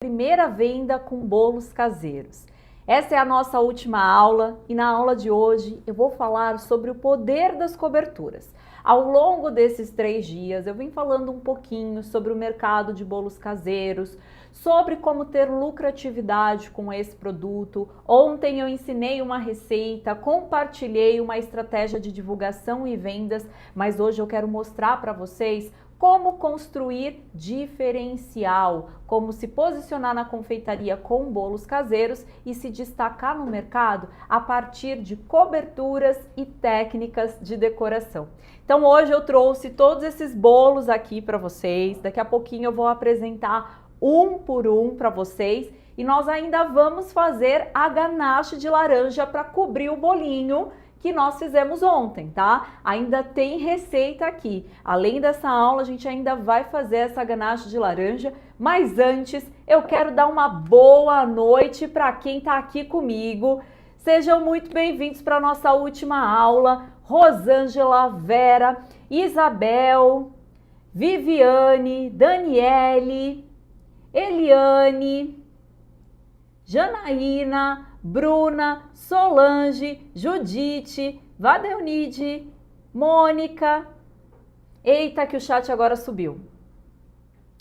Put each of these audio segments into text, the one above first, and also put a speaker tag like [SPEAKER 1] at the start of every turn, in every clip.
[SPEAKER 1] Primeira venda com bolos caseiros. Essa é a nossa última aula e na aula de hoje eu vou falar sobre o poder das coberturas. Ao longo desses 3 dias eu vim falando um pouquinho sobre o mercado de bolos caseiros, sobre como ter lucratividade com esse produto. Ontem eu ensinei uma receita, compartilhei uma estratégia de divulgação e vendas, mas hoje eu quero mostrar para vocês como construir diferencial, como se posicionar na confeitaria com bolos caseiros e se destacar no mercado a partir de coberturas e técnicas de decoração. Então hoje eu trouxe todos esses bolos aqui para vocês, daqui a pouquinho eu vou apresentar um por um para vocês e nós ainda vamos fazer a ganache de laranja para cobrir o bolinho que nós fizemos ontem, tá? Ainda tem receita aqui. Além dessa aula, a gente ainda vai fazer essa ganache de laranja, mas antes eu quero dar uma boa noite para quem tá aqui comigo. Sejam muito bem-vindos para a nossa última aula. Rosângela, Vera, Isabel, Viviane, Daniele, Eliane, Janaína, Bruna, Solange, Judite, Vadeunide, Mônica. Eita, que o chat agora subiu.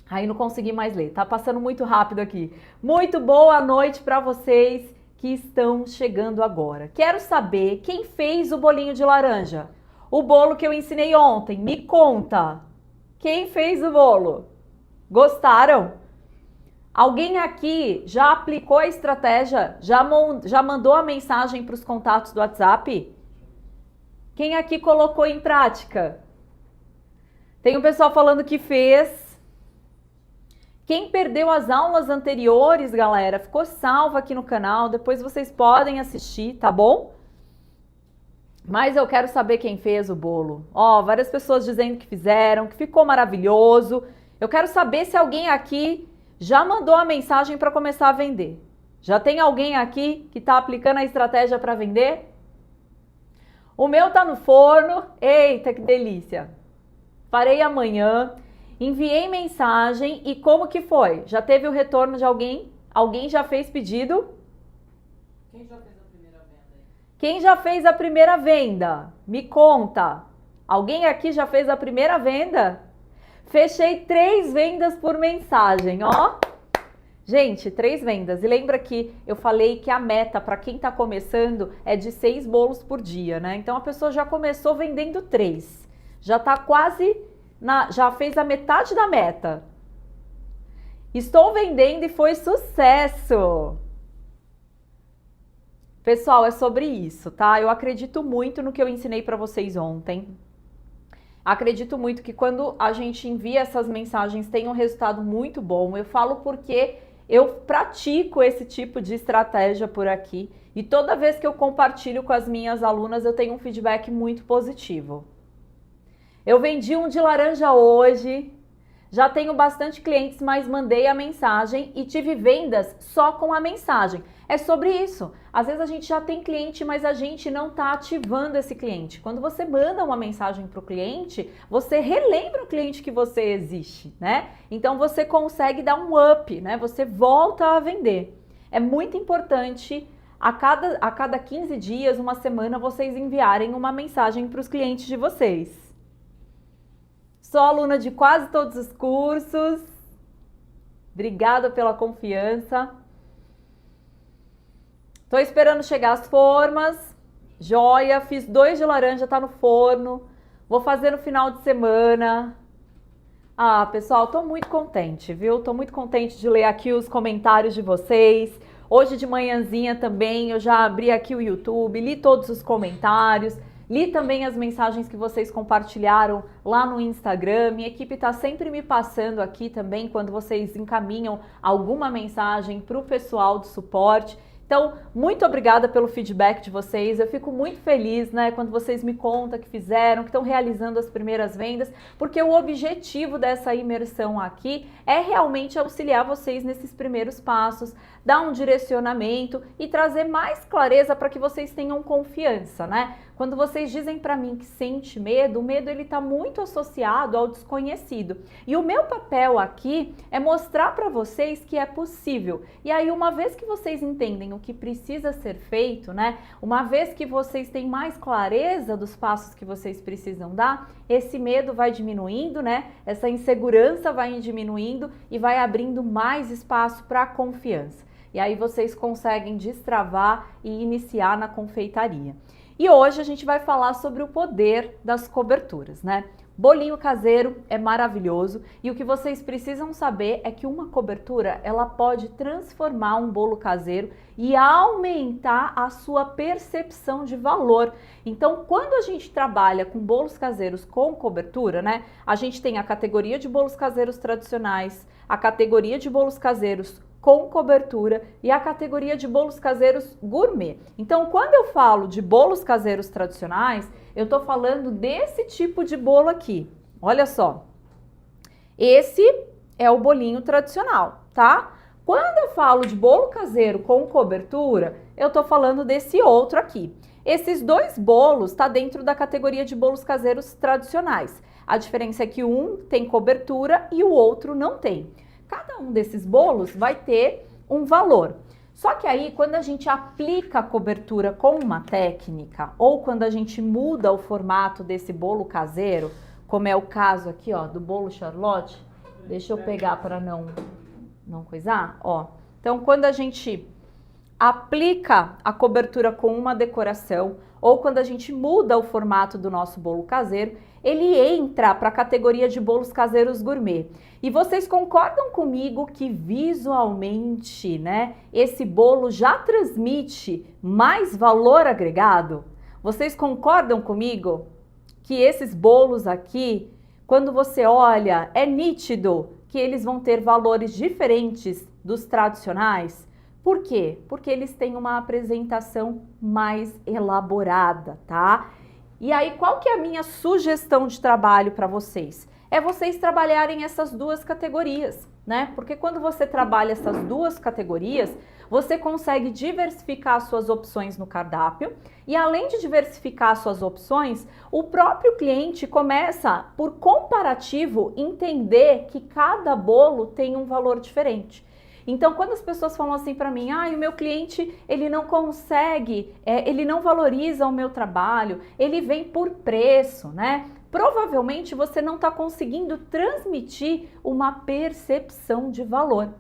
[SPEAKER 1] Aí não consegui mais ler, tá passando muito rápido aqui. Muito boa noite para vocês que estão chegando agora. Quero saber quem fez o bolinho de laranja. O bolo que eu ensinei ontem, me conta. Quem fez o bolo? Gostaram? Alguém aqui já aplicou a estratégia? Já mandou a mensagem para os contatos do WhatsApp? Quem aqui colocou em prática? Tem um pessoal falando que fez. Quem perdeu as aulas anteriores, galera, ficou salvo aqui no canal. Depois vocês podem assistir, tá bom? Mas eu quero saber quem fez o bolo. Ó, várias pessoas dizendo que fizeram, que ficou maravilhoso. Eu quero saber se alguém aqui já mandou a mensagem para começar a vender. Já tem alguém aqui que está aplicando a estratégia para vender? O meu tá no forno. Eita, que delícia! Farei amanhã. Enviei mensagem e como que foi? Já teve o retorno de alguém? Alguém já fez pedido?
[SPEAKER 2] Quem já fez a primeira venda aí?
[SPEAKER 1] Quem já fez a primeira venda? Me conta. Alguém aqui já fez a primeira venda? Fechei 3 vendas por mensagem, ó. Gente, 3 vendas. E lembra que eu falei que a meta para quem tá começando é de 6 bolos por dia, né? Então a pessoa já começou vendendo 3. Já tá quase já fez a metade da meta. Estou vendendo e foi sucesso. Pessoal, é sobre isso, tá? Eu acredito muito no que eu ensinei para vocês ontem. Acredito muito que quando a gente envia essas mensagens tem um resultado muito bom. Eu falo porque eu pratico esse tipo de estratégia por aqui e toda vez que eu compartilho com as minhas alunas eu tenho um feedback muito positivo. Eu vendi um de laranja hoje, já tenho bastante clientes, mas mandei a mensagem e tive vendas só com a mensagem. É sobre isso. Às vezes a gente já tem cliente, mas a gente não está ativando esse cliente. Quando você manda uma mensagem para o cliente, você relembra o cliente que você existe, né? Então você consegue dar um up, né? Você volta a vender. É muito importante a cada 15 dias, uma semana, vocês enviarem uma mensagem para os clientes de vocês. Sou aluna de quase todos os cursos. Obrigada pela confiança. Tô esperando chegar as formas. Joia, fiz 2 de laranja, tá no forno. Vou fazer no final de semana. Ah, pessoal, tô muito contente, viu? Tô muito contente de ler aqui os comentários de vocês. Hoje de manhãzinha também eu já abri aqui o YouTube, li todos os comentários. Li também as mensagens que vocês compartilharam lá no Instagram. Minha equipe está sempre me passando aqui também quando vocês encaminham alguma mensagem para o pessoal do suporte. Então, muito obrigada pelo feedback de vocês. Eu fico muito feliz, né, quando vocês me contam que fizeram, que estão realizando as primeiras vendas, porque o objetivo dessa imersão aqui é realmente auxiliar vocês nesses primeiros passos, dar um direcionamento e trazer mais clareza para que vocês tenham confiança, né? Quando vocês dizem para mim que sente medo, o medo ele está muito associado ao desconhecido. E o meu papel aqui é mostrar para vocês que é possível. E aí, uma vez que vocês entendem o que precisa ser feito, né? Uma vez que vocês têm mais clareza dos passos que vocês precisam dar, esse medo vai diminuindo, né? Essa insegurança vai diminuindo e vai abrindo mais espaço para a confiança. E aí vocês conseguem destravar e iniciar na confeitaria. E hoje a gente vai falar sobre o poder das coberturas, né? Bolinho caseiro é maravilhoso e o que vocês precisam saber é que uma cobertura ela pode transformar um bolo caseiro e aumentar a sua percepção de valor. Então, quando a gente trabalha com bolos caseiros com cobertura, né? A gente tem a categoria de bolos caseiros tradicionais, a categoria de bolos caseiros com cobertura e a categoria de bolos caseiros gourmet. Então, quando eu falo de bolos caseiros tradicionais, eu tô falando desse tipo de bolo aqui. Olha só. Esse é o bolinho tradicional, tá? Quando eu falo de bolo caseiro com cobertura, eu tô falando desse outro aqui. Esses dois bolos tá dentro da categoria de bolos caseiros tradicionais. A diferença é que um tem cobertura e o outro não tem. Cada um desses bolos vai ter um valor. Só que aí, quando a gente aplica a cobertura com uma técnica, ou quando a gente muda o formato desse bolo caseiro, como é o caso aqui, ó, do bolo Charlotte, deixa eu pegar para não coisar, ó. Então, quando a gente aplica a cobertura com uma decoração, ou quando a gente muda o formato do nosso bolo caseiro, ele entra para a categoria de bolos caseiros gourmet. E vocês concordam comigo que visualmente, né, esse bolo já transmite mais valor agregado? Vocês concordam comigo que esses bolos aqui, quando você olha, é nítido que eles vão ter valores diferentes dos tradicionais? Por quê? Porque eles têm uma apresentação mais elaborada, tá? E aí, qual que é a minha sugestão de trabalho para vocês? É vocês trabalharem essas duas categorias, né? Porque quando você trabalha essas duas categorias, você consegue diversificar suas opções no cardápio e além de diversificar suas opções, o próprio cliente começa, por comparativo, entender que cada bolo tem um valor diferente. Então, quando as pessoas falam assim para mim, o meu cliente, ele não consegue, ele não valoriza o meu trabalho, ele vem por preço, né? Provavelmente você não está conseguindo transmitir uma percepção de valor.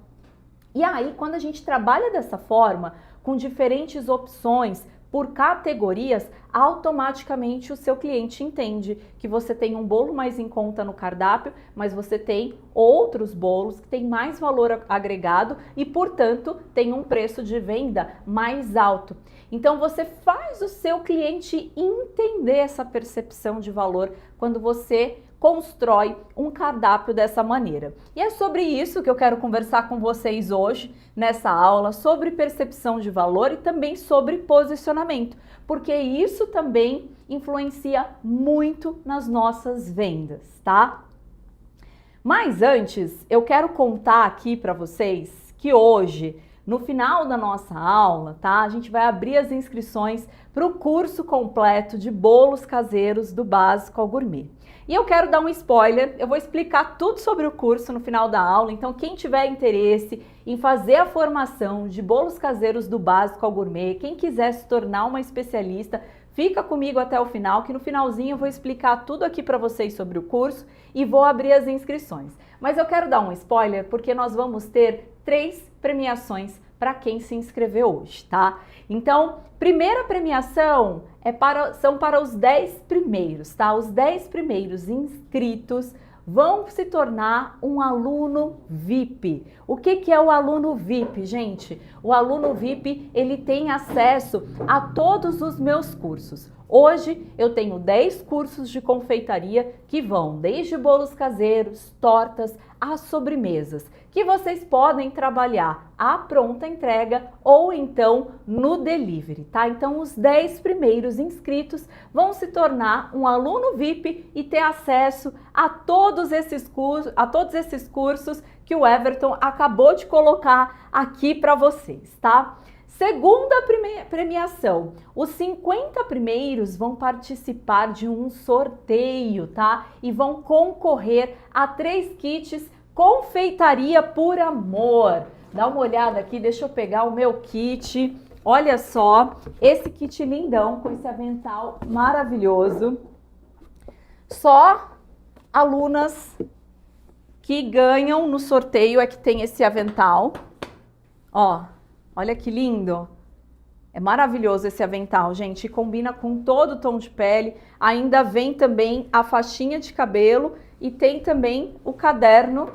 [SPEAKER 1] E aí, quando a gente trabalha dessa forma, com diferentes opções, por categorias, automaticamente o seu cliente entende que você tem um bolo mais em conta no cardápio, mas você tem outros bolos que têm mais valor agregado e, portanto, tem um preço de venda mais alto. Então, você faz o seu cliente entender essa percepção de valor quando você constrói um cardápio dessa maneira. E é sobre isso que eu quero conversar com vocês hoje, nessa aula, sobre percepção de valor e também sobre posicionamento, porque isso também influencia muito nas nossas vendas, tá? Mas antes, eu quero contar aqui para vocês que hoje, no final da nossa aula, tá? A gente vai abrir as inscrições para o curso completo de bolos caseiros do básico ao gourmet. E eu quero dar um spoiler, eu vou explicar tudo sobre o curso no final da aula, então quem tiver interesse em fazer a formação de bolos caseiros do básico ao gourmet, quem quiser se tornar uma especialista, fica comigo até o final, que no finalzinho eu vou explicar tudo aqui para vocês sobre o curso e vou abrir as inscrições. Mas eu quero dar um spoiler porque nós vamos ter 3 premiações para quem se inscreveu hoje, tá? Então, primeira premiação são para os 10 primeiros, tá? Os 10 primeiros inscritos vão se tornar um aluno VIP. O que é o aluno VIP, gente? O aluno VIP, ele tem acesso a todos os meus cursos. Hoje eu tenho 10 cursos de confeitaria que vão desde bolos caseiros, tortas, a sobremesas, que vocês podem trabalhar à pronta entrega ou então no delivery, tá? Então os 10 primeiros inscritos vão se tornar um aluno VIP e ter acesso a todos esses cursos que o Everton acabou de colocar aqui para vocês, tá? Segunda premiação, os 50 primeiros vão participar de um sorteio, tá? E vão concorrer a 3 kits Confeitaria por Amor. Dá uma olhada aqui, deixa eu pegar o meu kit. Olha só, esse kit lindão com esse avental maravilhoso. Só alunas que ganham no sorteio é que tem esse avental. Ó, olha que lindo. É maravilhoso esse avental, gente. E combina com todo o tom de pele. Ainda vem também a faixinha de cabelo e tem também o caderno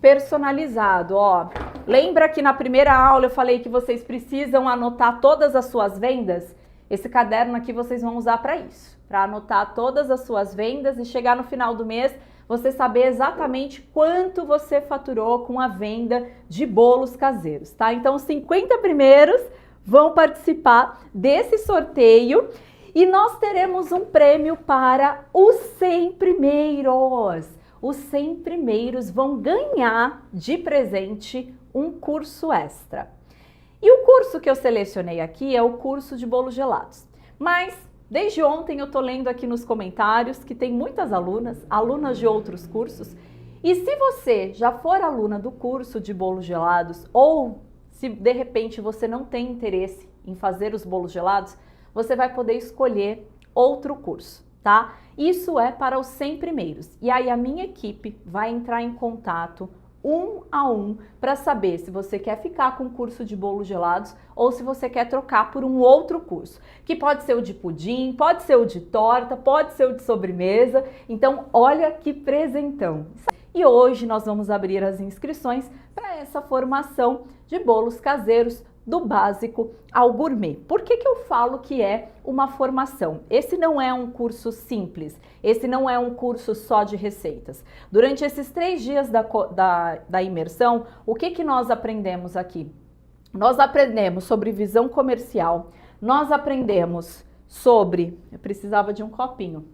[SPEAKER 1] personalizado, ó. Lembra que na primeira aula eu falei que vocês precisam anotar todas as suas vendas? Esse caderno aqui vocês vão usar para isso, para anotar todas as suas vendas e chegar no final do mês você saber exatamente quanto você faturou com a venda de bolos caseiros, tá? Então, os 50 primeiros vão participar desse sorteio e nós teremos um prêmio para os 100 primeiros. Os 100 primeiros vão ganhar de presente um curso extra. E o curso que eu selecionei aqui é o curso de bolos gelados. Mas desde ontem eu tô lendo aqui nos comentários que tem muitas alunas de outros cursos. E se você já for aluna do curso de bolos gelados ou se de repente você não tem interesse em fazer os bolos gelados, você vai poder escolher outro curso, tá? Isso é para os 100 primeiros. E aí a minha equipe vai entrar em contato um a um para saber se você quer ficar com o curso de bolos gelados ou se você quer trocar por um outro curso, que pode ser o de pudim, pode ser o de torta, pode ser o de sobremesa. Então, olha que presentão! E hoje nós vamos abrir as inscrições para essa formação de bolos caseiros do básico ao gourmet. Por que que eu falo que é uma formação? Esse não é um curso simples, esse não é um curso só de receitas. Durante esses 3 dias da imersão, o que que nós aprendemos aqui? Nós aprendemos sobre visão comercial, nós aprendemos sobre... Eu precisava de um copinho.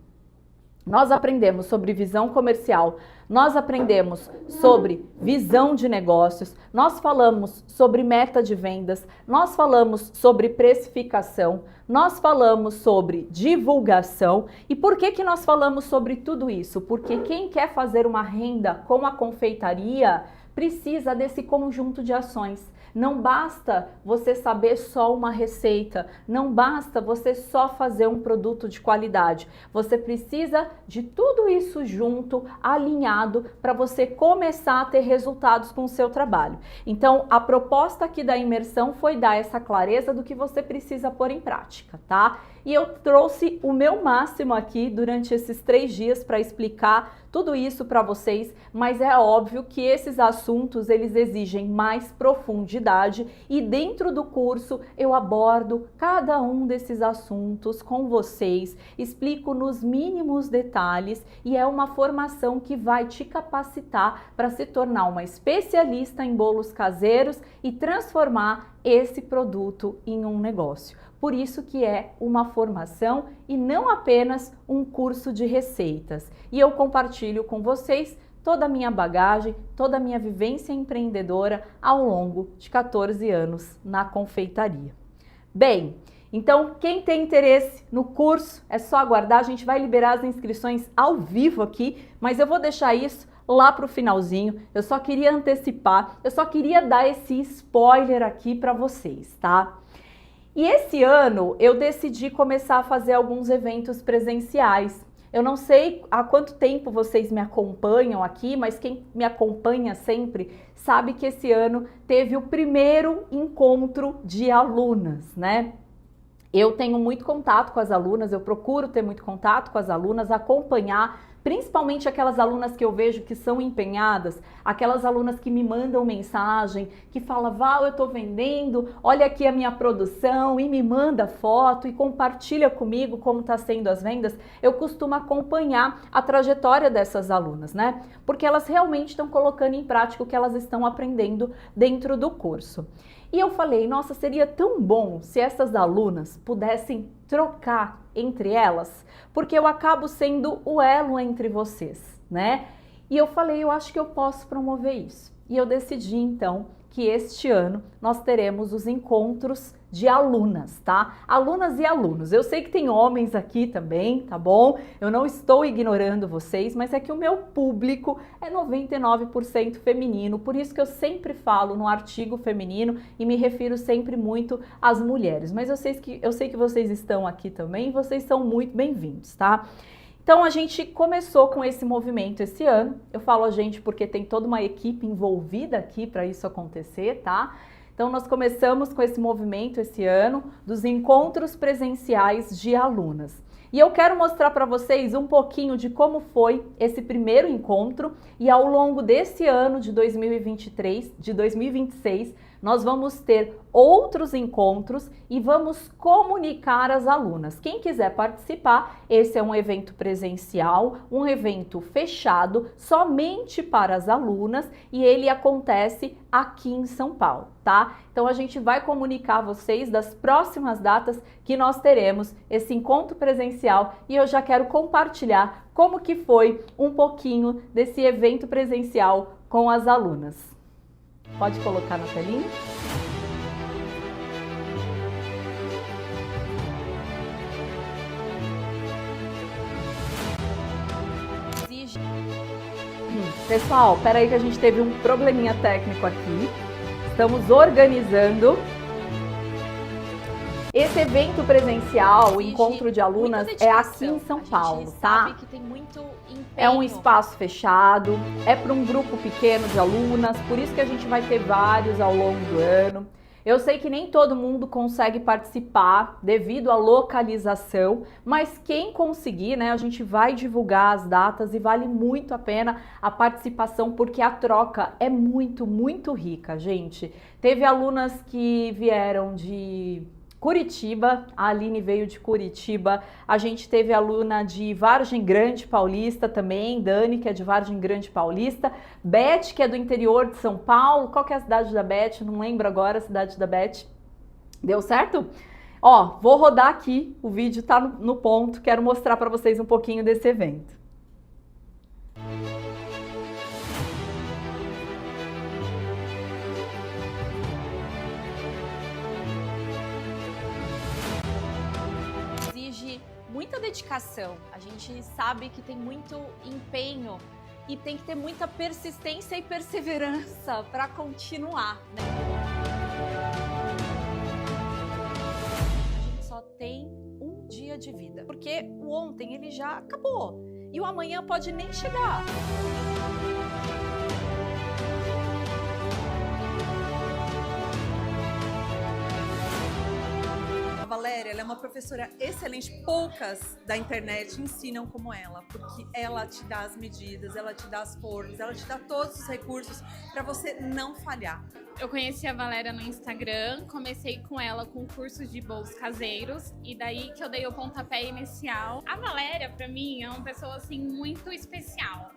[SPEAKER 1] Nós aprendemos sobre visão comercial, nós aprendemos sobre visão de negócios, nós falamos sobre meta de vendas, nós falamos sobre precificação, nós falamos sobre divulgação. E por que que nós falamos sobre tudo isso? Porque quem quer fazer uma renda com a confeitaria precisa desse conjunto de ações. Não basta você saber só uma receita, não basta você só fazer um produto de qualidade. Você precisa de tudo isso junto, alinhado, para você começar a ter resultados com o seu trabalho. Então, a proposta aqui da imersão foi dar essa clareza do que você precisa pôr em prática, tá? E eu trouxe o meu máximo aqui durante esses 3 dias para explicar tudo isso para vocês, mas é óbvio que esses assuntos eles exigem mais profundidade e dentro do curso eu abordo cada um desses assuntos com vocês, explico nos mínimos detalhes e é uma formação que vai te capacitar para se tornar uma especialista em bolos caseiros e transformar esse produto em um negócio. Por isso que é uma formação e não apenas um curso de receitas. E eu compartilho com vocês toda a minha bagagem, toda a minha vivência empreendedora ao longo de 14 anos na confeitaria. Bem, então quem tem interesse no curso é só aguardar, a gente vai liberar as inscrições ao vivo aqui, mas eu vou deixar isso lá para o finalzinho. Eu só queria antecipar, eu só queria dar esse spoiler aqui para vocês, tá? E esse ano eu decidi começar a fazer alguns eventos presenciais. Eu não sei há quanto tempo vocês me acompanham aqui, mas quem me acompanha sempre sabe que esse ano teve o primeiro encontro de alunas, né? Eu tenho muito contato com as alunas, eu procuro ter muito contato com as alunas, acompanhar, principalmente aquelas alunas que eu vejo que são empenhadas, aquelas alunas que me mandam mensagem, que falam, Val, eu tô vendendo, olha aqui a minha produção, e me manda foto e compartilha comigo como tá sendo as vendas. Eu costumo acompanhar a trajetória dessas alunas, né? Porque elas realmente estão colocando em prática o que elas estão aprendendo dentro do curso. E eu falei, nossa, seria tão bom se essas alunas pudessem trocar entre elas, porque eu acabo sendo o elo entre vocês, né? E eu falei, eu acho que eu posso promover isso. E eu decidi, então, que este ano nós teremos os encontros de alunas, tá? Alunas e alunos. Eu sei que tem homens aqui também, tá bom? Eu não estou ignorando vocês, mas é que o meu público é 99% feminino, por isso que eu sempre falo no artigo feminino e me refiro sempre muito às mulheres. Mas eu sei que vocês estão aqui também e vocês são muito bem-vindos, tá? Então a gente começou com esse movimento esse ano. Eu falo a gente porque tem toda uma equipe envolvida aqui para isso acontecer, tá? Então nós começamos com esse movimento esse ano dos encontros presenciais de alunas. E eu quero mostrar para vocês um pouquinho de como foi esse primeiro encontro e ao longo desse ano de 2023, de 2026, nós vamos ter outros encontros e vamos comunicar às alunas. Quem quiser participar, esse é um evento presencial, um evento fechado somente para as alunas e ele acontece aqui em São Paulo, tá? Então a gente vai comunicar a vocês das próximas datas que nós teremos esse encontro presencial e eu já quero compartilhar como que foi um pouquinho desse evento presencial com as alunas. Pode colocar na telinha? Pessoal, peraí que a gente teve um probleminha técnico aqui. Estamos organizando. Esse evento presencial, o encontro de alunas, é aqui em São Paulo, tá? É um espaço fechado, é para um grupo pequeno de alunas, por isso que a gente vai ter vários ao longo do ano. Eu sei que nem todo mundo consegue participar devido à localização, mas quem conseguir, né, a gente vai divulgar as datas e vale muito a pena a participação porque a troca é muito, muito rica, gente. Teve alunas que vieram de Curitiba, a Aline veio de Curitiba, a gente teve aluna de Vargem Grande Paulista também, Dani, que é de Vargem Grande Paulista, Beth, que é do interior de São Paulo. Qual que é a cidade da Beth? Não lembro agora a cidade da Beth. Deu certo? Ó, vou rodar aqui, o vídeo tá no ponto, quero mostrar para vocês um pouquinho desse evento.
[SPEAKER 3] Muita dedicação, a gente sabe que tem muito empenho e tem que ter muita persistência e perseverança para continuar, né? A gente só tem um dia de vida, porque o ontem ele já acabou e o amanhã pode nem chegar.
[SPEAKER 4] Valéria, ela é uma professora excelente, poucas da internet ensinam como ela, porque ela te dá as medidas, ela te dá as formas, ela te dá todos os recursos para você não falhar.
[SPEAKER 5] Eu conheci a Valéria no Instagram, comecei com ela com cursos de bolos caseiros e daí que eu dei o pontapé inicial. A Valéria, para mim, é uma pessoa assim muito especial.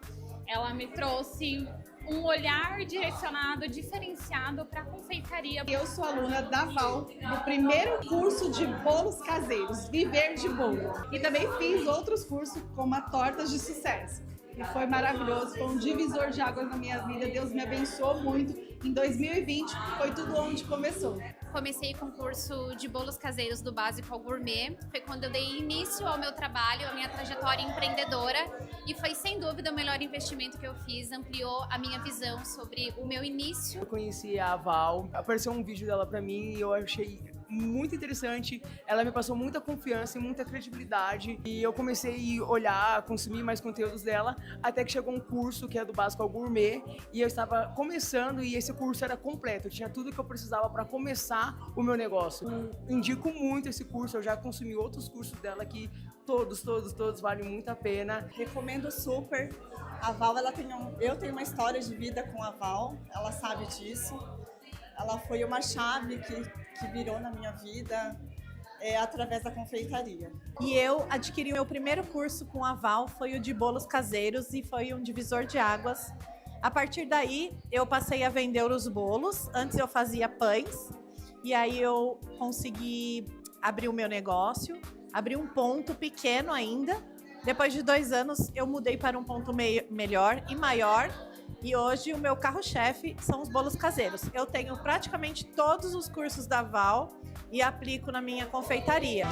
[SPEAKER 5] Ela me trouxe um olhar direcionado, diferenciado para a confeitaria.
[SPEAKER 6] Eu sou aluna da Val, do primeiro curso de bolos caseiros, Viver de Bolo. E também fiz outros cursos, como a Tortas de Sucesso. E foi maravilhoso, foi um divisor de águas na minha vida. Deus me abençoou muito. Em 2020 foi tudo onde começou.
[SPEAKER 5] Comecei com o curso de bolos caseiros do básico ao gourmet. Foi quando eu dei início ao meu trabalho, a minha trajetória empreendedora. E foi sem dúvida o melhor investimento que eu fiz. Ampliou a minha visão sobre o meu início.
[SPEAKER 7] Eu conheci a Val, apareceu um vídeo dela pra mim e eu achei muito interessante. Ela me passou muita confiança e muita credibilidade e eu comecei a olhar, consumir mais conteúdos dela, até que chegou um curso que é do básico ao gourmet e eu estava começando e esse curso era completo, eu tinha tudo que eu precisava para começar o meu negócio. Indico muito esse curso, eu já consumi outros cursos dela que todos valem muito a pena.
[SPEAKER 8] Recomendo super. A Val, eu tenho uma história de vida com a Val, ela sabe disso. Ela foi uma chave que virou na minha vida através da confeitaria.
[SPEAKER 9] E eu adquiri o meu primeiro curso com a Val, foi o de bolos caseiros e foi um divisor de águas. A partir daí, eu passei a vender os bolos. Antes eu fazia pães e aí eu consegui abrir o meu negócio, abri um ponto pequeno ainda. Depois de 2 anos, eu mudei para um ponto melhor e maior. E hoje o meu carro-chefe são os bolos caseiros. Eu tenho praticamente todos os cursos da Val e aplico na minha confeitaria.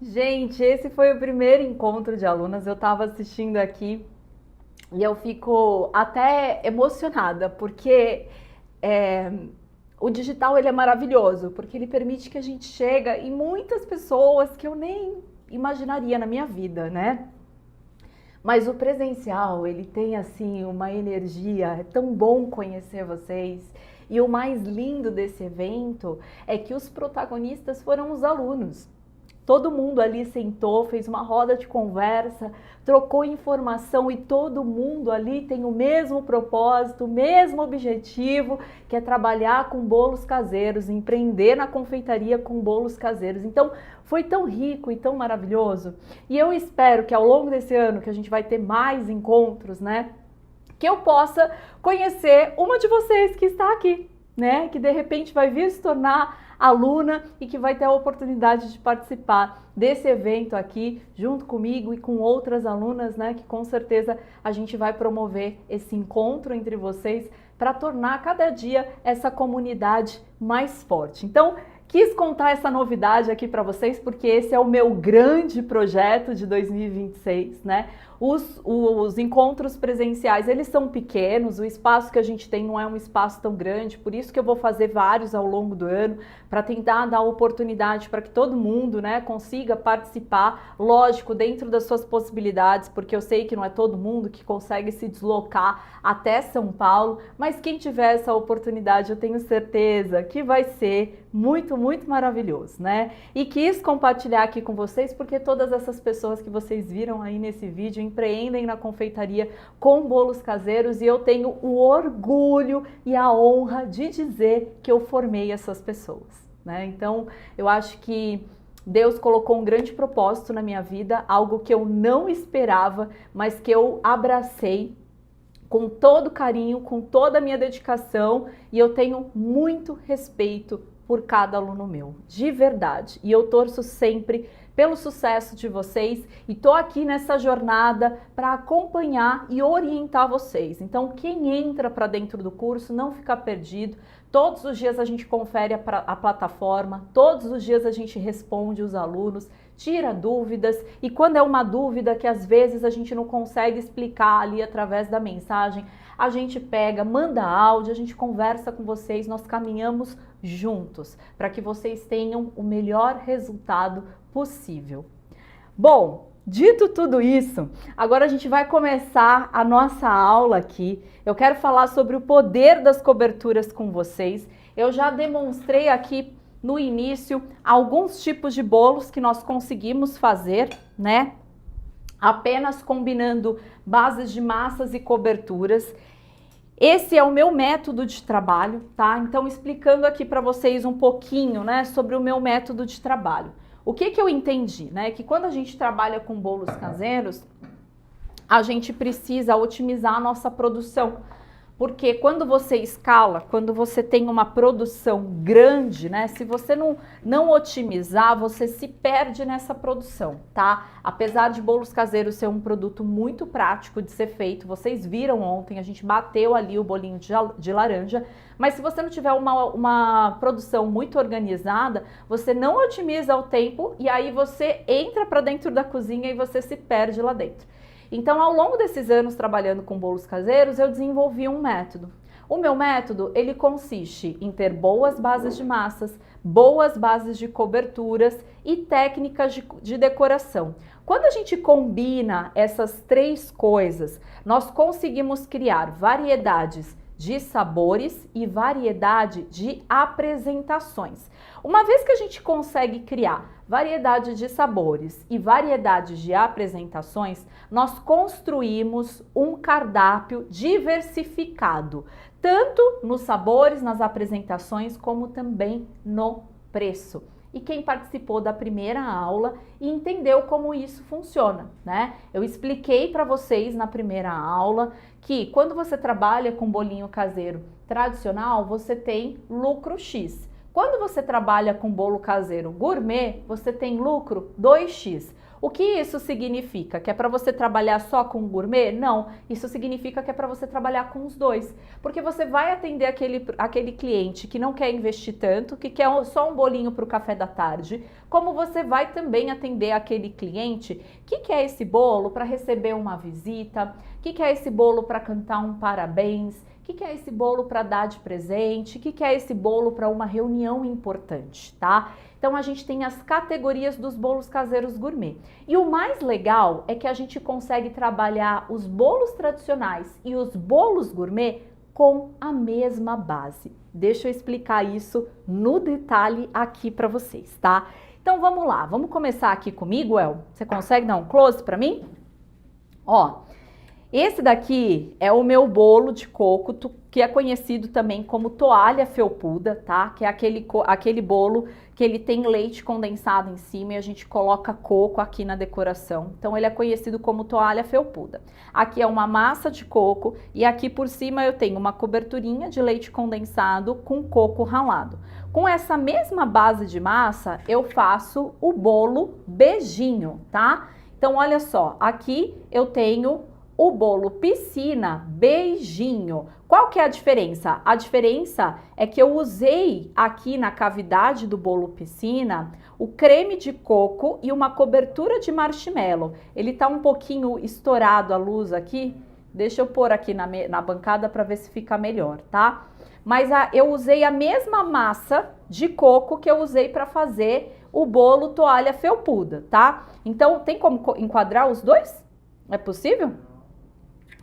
[SPEAKER 1] Gente, esse foi o primeiro encontro de alunas. Eu estava assistindo aqui e eu fico até emocionada, porque o digital ele é maravilhoso, porque ele permite que a gente chegue em muitas pessoas que eu nem imaginaria na minha vida, né? Mas o presencial, ele tem assim uma energia, é tão bom conhecer vocês. E o mais lindo desse evento é que os protagonistas foram os alunos. Todo mundo ali sentou, fez uma roda de conversa, trocou informação e todo mundo ali tem o mesmo propósito, o mesmo objetivo, que é trabalhar com bolos caseiros, empreender na confeitaria com bolos caseiros. Então, foi tão rico e tão maravilhoso. E eu espero que ao longo desse ano, que a gente vai ter mais encontros, né, que eu possa conhecer uma de vocês que está aqui, né, que de repente vai vir se tornar aluna e que vai ter a oportunidade de participar desse evento aqui junto comigo e com outras alunas, né, que com certeza a gente vai promover esse encontro entre vocês para tornar cada dia essa comunidade mais forte. Então, quis contar essa novidade aqui para vocês porque esse é o meu grande projeto de 2026, né? Os encontros presenciais, eles são pequenos, o espaço que a gente tem não é um espaço tão grande, por isso que eu vou fazer vários ao longo do ano, para tentar dar oportunidade para que todo mundo, né, consiga participar, lógico, dentro das suas possibilidades, porque eu sei que não é todo mundo que consegue se deslocar até São Paulo, mas quem tiver essa oportunidade, eu tenho certeza que vai ser muito, muito maravilhoso, né? E quis compartilhar aqui com vocês, porque todas essas pessoas que vocês viram aí nesse vídeo empreendem na confeitaria com bolos caseiros e eu tenho o orgulho e a honra de dizer que eu formei essas pessoas, né? Então, eu acho que Deus colocou um grande propósito na minha vida, algo que eu não esperava, mas que eu abracei com todo carinho, com toda a minha dedicação, e eu tenho muito respeito por cada aluno meu, de verdade. E eu torço sempre pelo sucesso de vocês e tô aqui nessa jornada para acompanhar e orientar vocês. Então, quem entra para dentro do curso não fica perdido. Todos os dias a gente confere a plataforma, todos os dias a gente responde os alunos, tira dúvidas e quando é uma dúvida que às vezes a gente não consegue explicar ali através da mensagem, a gente pega, manda áudio, a gente conversa com vocês, nós caminhamos juntos para que vocês tenham o melhor resultado possível. Bom, dito tudo isso, agora a gente vai começar a nossa aula aqui. Eu quero falar sobre o poder das coberturas com vocês. Eu já demonstrei aqui no início alguns tipos de bolos que nós conseguimos fazer, né? Apenas combinando bases de massas e coberturas. Esse é o meu método de trabalho, tá? Então, explicando aqui para vocês um pouquinho, né, sobre o meu método de trabalho. O que eu entendi, né? Que quando a gente trabalha com bolos caseiros, a gente precisa otimizar a nossa produção. Porque quando você escala, quando você tem uma produção grande, né? Se você não otimizar, você se perde nessa produção, tá? Apesar de bolos caseiros ser um produto muito prático de ser feito, vocês viram ontem, a gente bateu ali o bolinho de laranja, mas se você não tiver uma produção muito organizada, você não otimiza o tempo e aí você entra para dentro da cozinha e você se perde lá dentro. Então, ao longo desses anos trabalhando com bolos caseiros, eu desenvolvi um método. O meu método, ele consiste em ter boas bases de massas, boas bases de coberturas e técnicas de decoração. Quando a gente combina essas três coisas, nós conseguimos criar variedades de sabores e variedade de apresentações. Uma vez que a gente consegue criar variedade de sabores e variedade de apresentações, nós construímos um cardápio diversificado, tanto nos sabores, nas apresentações, como também no preço. E quem participou da primeira aula entendeu como isso funciona, né? Eu expliquei para vocês na primeira aula que quando você trabalha com bolinho caseiro tradicional, você tem lucro X. Quando você trabalha com bolo caseiro gourmet, você tem lucro 2x. O que isso significa? Que é para você trabalhar só com gourmet? Não, isso significa que é para você trabalhar com os dois. Porque você vai atender aquele cliente que não quer investir tanto, que quer só um bolinho para o café da tarde, como você vai também atender aquele cliente que quer esse bolo para receber uma visita, que quer esse bolo para cantar um parabéns, que quer esse bolo para dar de presente, que quer esse bolo para uma reunião importante, tá? Então a gente tem as categorias dos bolos caseiros gourmet. E o mais legal é que a gente consegue trabalhar os bolos tradicionais e os bolos gourmet com a mesma base. Deixa eu explicar isso no detalhe aqui para vocês, tá? Então vamos lá, vamos começar aqui comigo, El? Você consegue dar um close para mim? Ó, esse daqui é o meu bolo de coco, que é conhecido também como toalha felpuda, tá? Que é aquele bolo que ele tem leite condensado em cima e a gente coloca coco aqui na decoração. Então ele é conhecido como toalha felpuda. Aqui é uma massa de coco e aqui por cima eu tenho uma coberturinha de leite condensado com coco ralado. Com essa mesma base de massa eu faço o bolo beijinho, tá? Então olha só, aqui eu tenho o bolo piscina beijinho. Qual que é a diferença? A diferença é que eu usei aqui na cavidade do bolo piscina o creme de coco e uma cobertura de marshmallow. Ele tá um pouquinho estourado a luz aqui. Deixa eu pôr aqui na bancada para ver se fica melhor, tá? Mas eu usei a mesma massa de coco que eu usei para fazer o bolo toalha felpuda, tá? Então, tem como enquadrar os dois? É possível?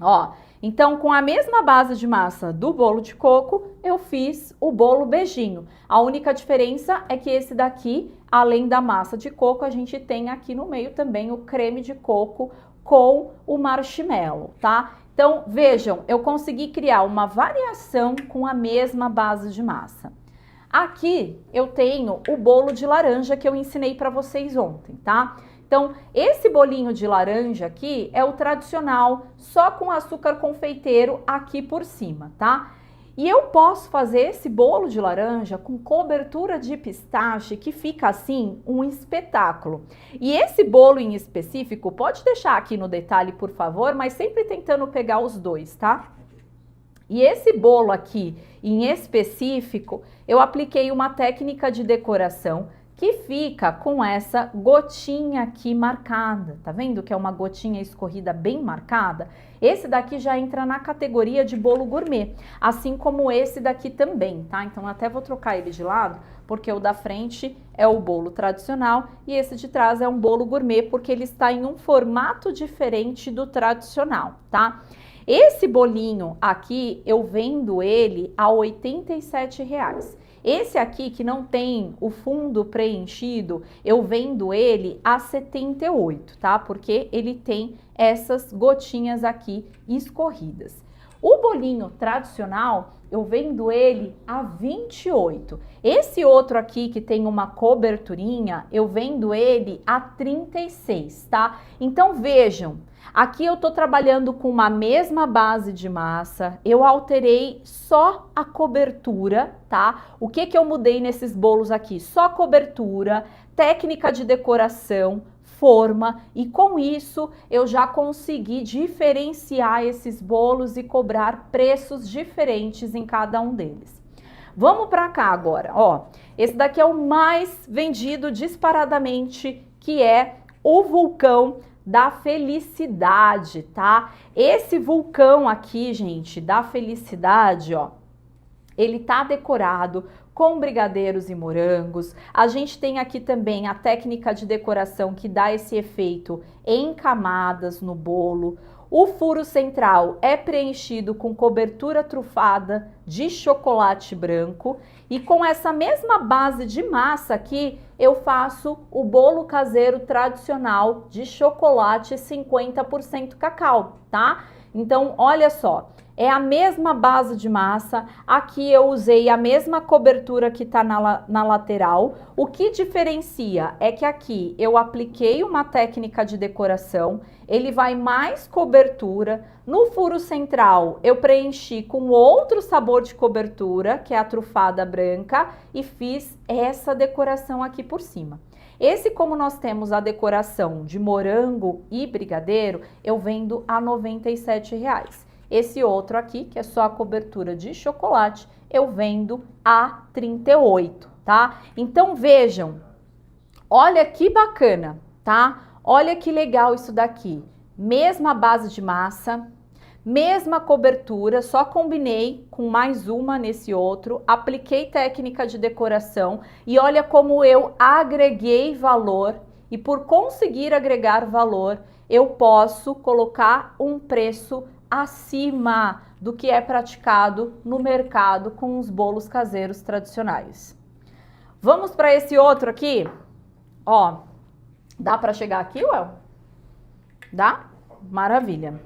[SPEAKER 1] Ó, então com a mesma base de massa do bolo de coco, eu fiz o bolo beijinho. A única diferença é que esse daqui, além da massa de coco, a gente tem aqui no meio também o creme de coco com o marshmallow, tá? Então, vejam, eu consegui criar uma variação com a mesma base de massa. Aqui eu tenho o bolo de laranja que eu ensinei para vocês ontem, tá? Então, esse bolinho de laranja aqui é o tradicional, só com açúcar confeiteiro aqui por cima, tá? E eu posso fazer esse bolo de laranja com cobertura de pistache, que fica assim um espetáculo. E esse bolo em específico, pode deixar aqui no detalhe, por favor, mas sempre tentando pegar os dois, tá? E esse bolo aqui em específico, eu apliquei uma técnica de decoração que fica com essa gotinha aqui marcada, tá vendo que é uma gotinha escorrida bem marcada? Esse daqui já entra na categoria de bolo gourmet, assim como esse daqui também, tá? Então até vou trocar ele de lado, porque o da frente é o bolo tradicional e esse de trás é um bolo gourmet, porque ele está em um formato diferente do tradicional, tá? Esse bolinho aqui, eu vendo ele a R$ 87,00. Esse aqui que não tem o fundo preenchido, eu vendo ele a R$ 78, tá? Porque ele tem essas gotinhas aqui escorridas. O bolinho tradicional, eu vendo ele a 28. Esse outro aqui que tem uma coberturinha, eu vendo ele a 36, tá? Então vejam, aqui eu tô trabalhando com uma mesma base de massa, eu alterei só a cobertura, tá? O que que eu mudei nesses bolos aqui? Só cobertura, técnica de decoração, forma, e com isso eu já consegui diferenciar esses bolos e cobrar preços diferentes em cada um deles. Vamos para cá agora, ó. Esse daqui é o mais vendido disparadamente, que é o vulcão da felicidade, tá? Esse vulcão aqui, gente, da felicidade, ó, ele tá decorado com brigadeiros e morangos. A gente tem aqui também a técnica de decoração que dá esse efeito em camadas no bolo. O furo central é preenchido com cobertura trufada de chocolate branco e com essa mesma base de massa aqui eu faço o bolo caseiro tradicional de chocolate 50% cacau, tá? Então, olha só, é a mesma base de massa, aqui eu usei a mesma cobertura cobertura que está na lateral. O que diferencia é que aqui eu apliquei uma técnica de decoração, ele vai mais cobertura. No furo central eu preenchi com outro sabor de cobertura, que é a trufada branca, e fiz essa decoração aqui por cima. Esse, como nós temos a decoração de morango e brigadeiro, eu vendo a R$ 97,00. Esse outro aqui, que é só a cobertura de chocolate, eu vendo a R$ 38,00, tá? Então vejam, olha que bacana, tá? Olha que legal isso daqui. Mesma base de massa, mesma cobertura, só combinei com mais uma nesse outro, apliquei técnica de decoração e olha como eu agreguei valor, e por conseguir agregar valor, eu posso colocar um preço acima do que é praticado no mercado com os bolos caseiros tradicionais. Vamos para esse outro aqui? Ó, dá para chegar aqui, Well? Dá? Maravilha.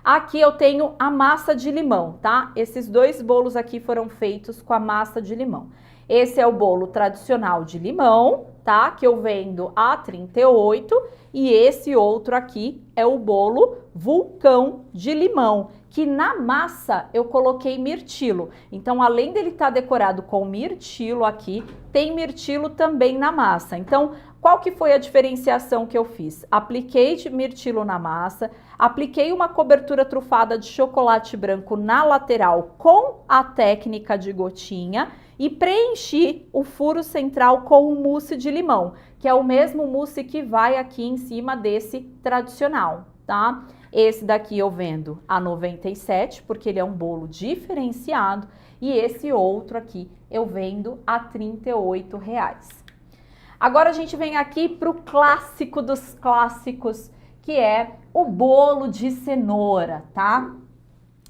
[SPEAKER 1] Aqui eu tenho a massa de limão, tá? Esses dois bolos aqui foram feitos com a massa de limão. Esse é o bolo tradicional de limão, tá? Que eu vendo a R$ 38,00, e esse outro aqui é o bolo vulcão de limão, que na massa eu coloquei mirtilo. Então, além dele estar decorado com mirtilo aqui, tem mirtilo também na massa. Então, qual que foi a diferenciação que eu fiz? Apliquei de mirtilo na massa, apliquei uma cobertura trufada de chocolate branco na lateral com a técnica de gotinha e preenchi o furo central com o mousse de limão, que é o mesmo mousse que vai aqui em cima desse tradicional, tá? Esse daqui eu vendo a R$ 97,00, porque ele é um bolo diferenciado, e esse outro aqui eu vendo a R$ 38,00. Agora a gente vem aqui para o clássico dos clássicos, que é o bolo de cenoura, tá?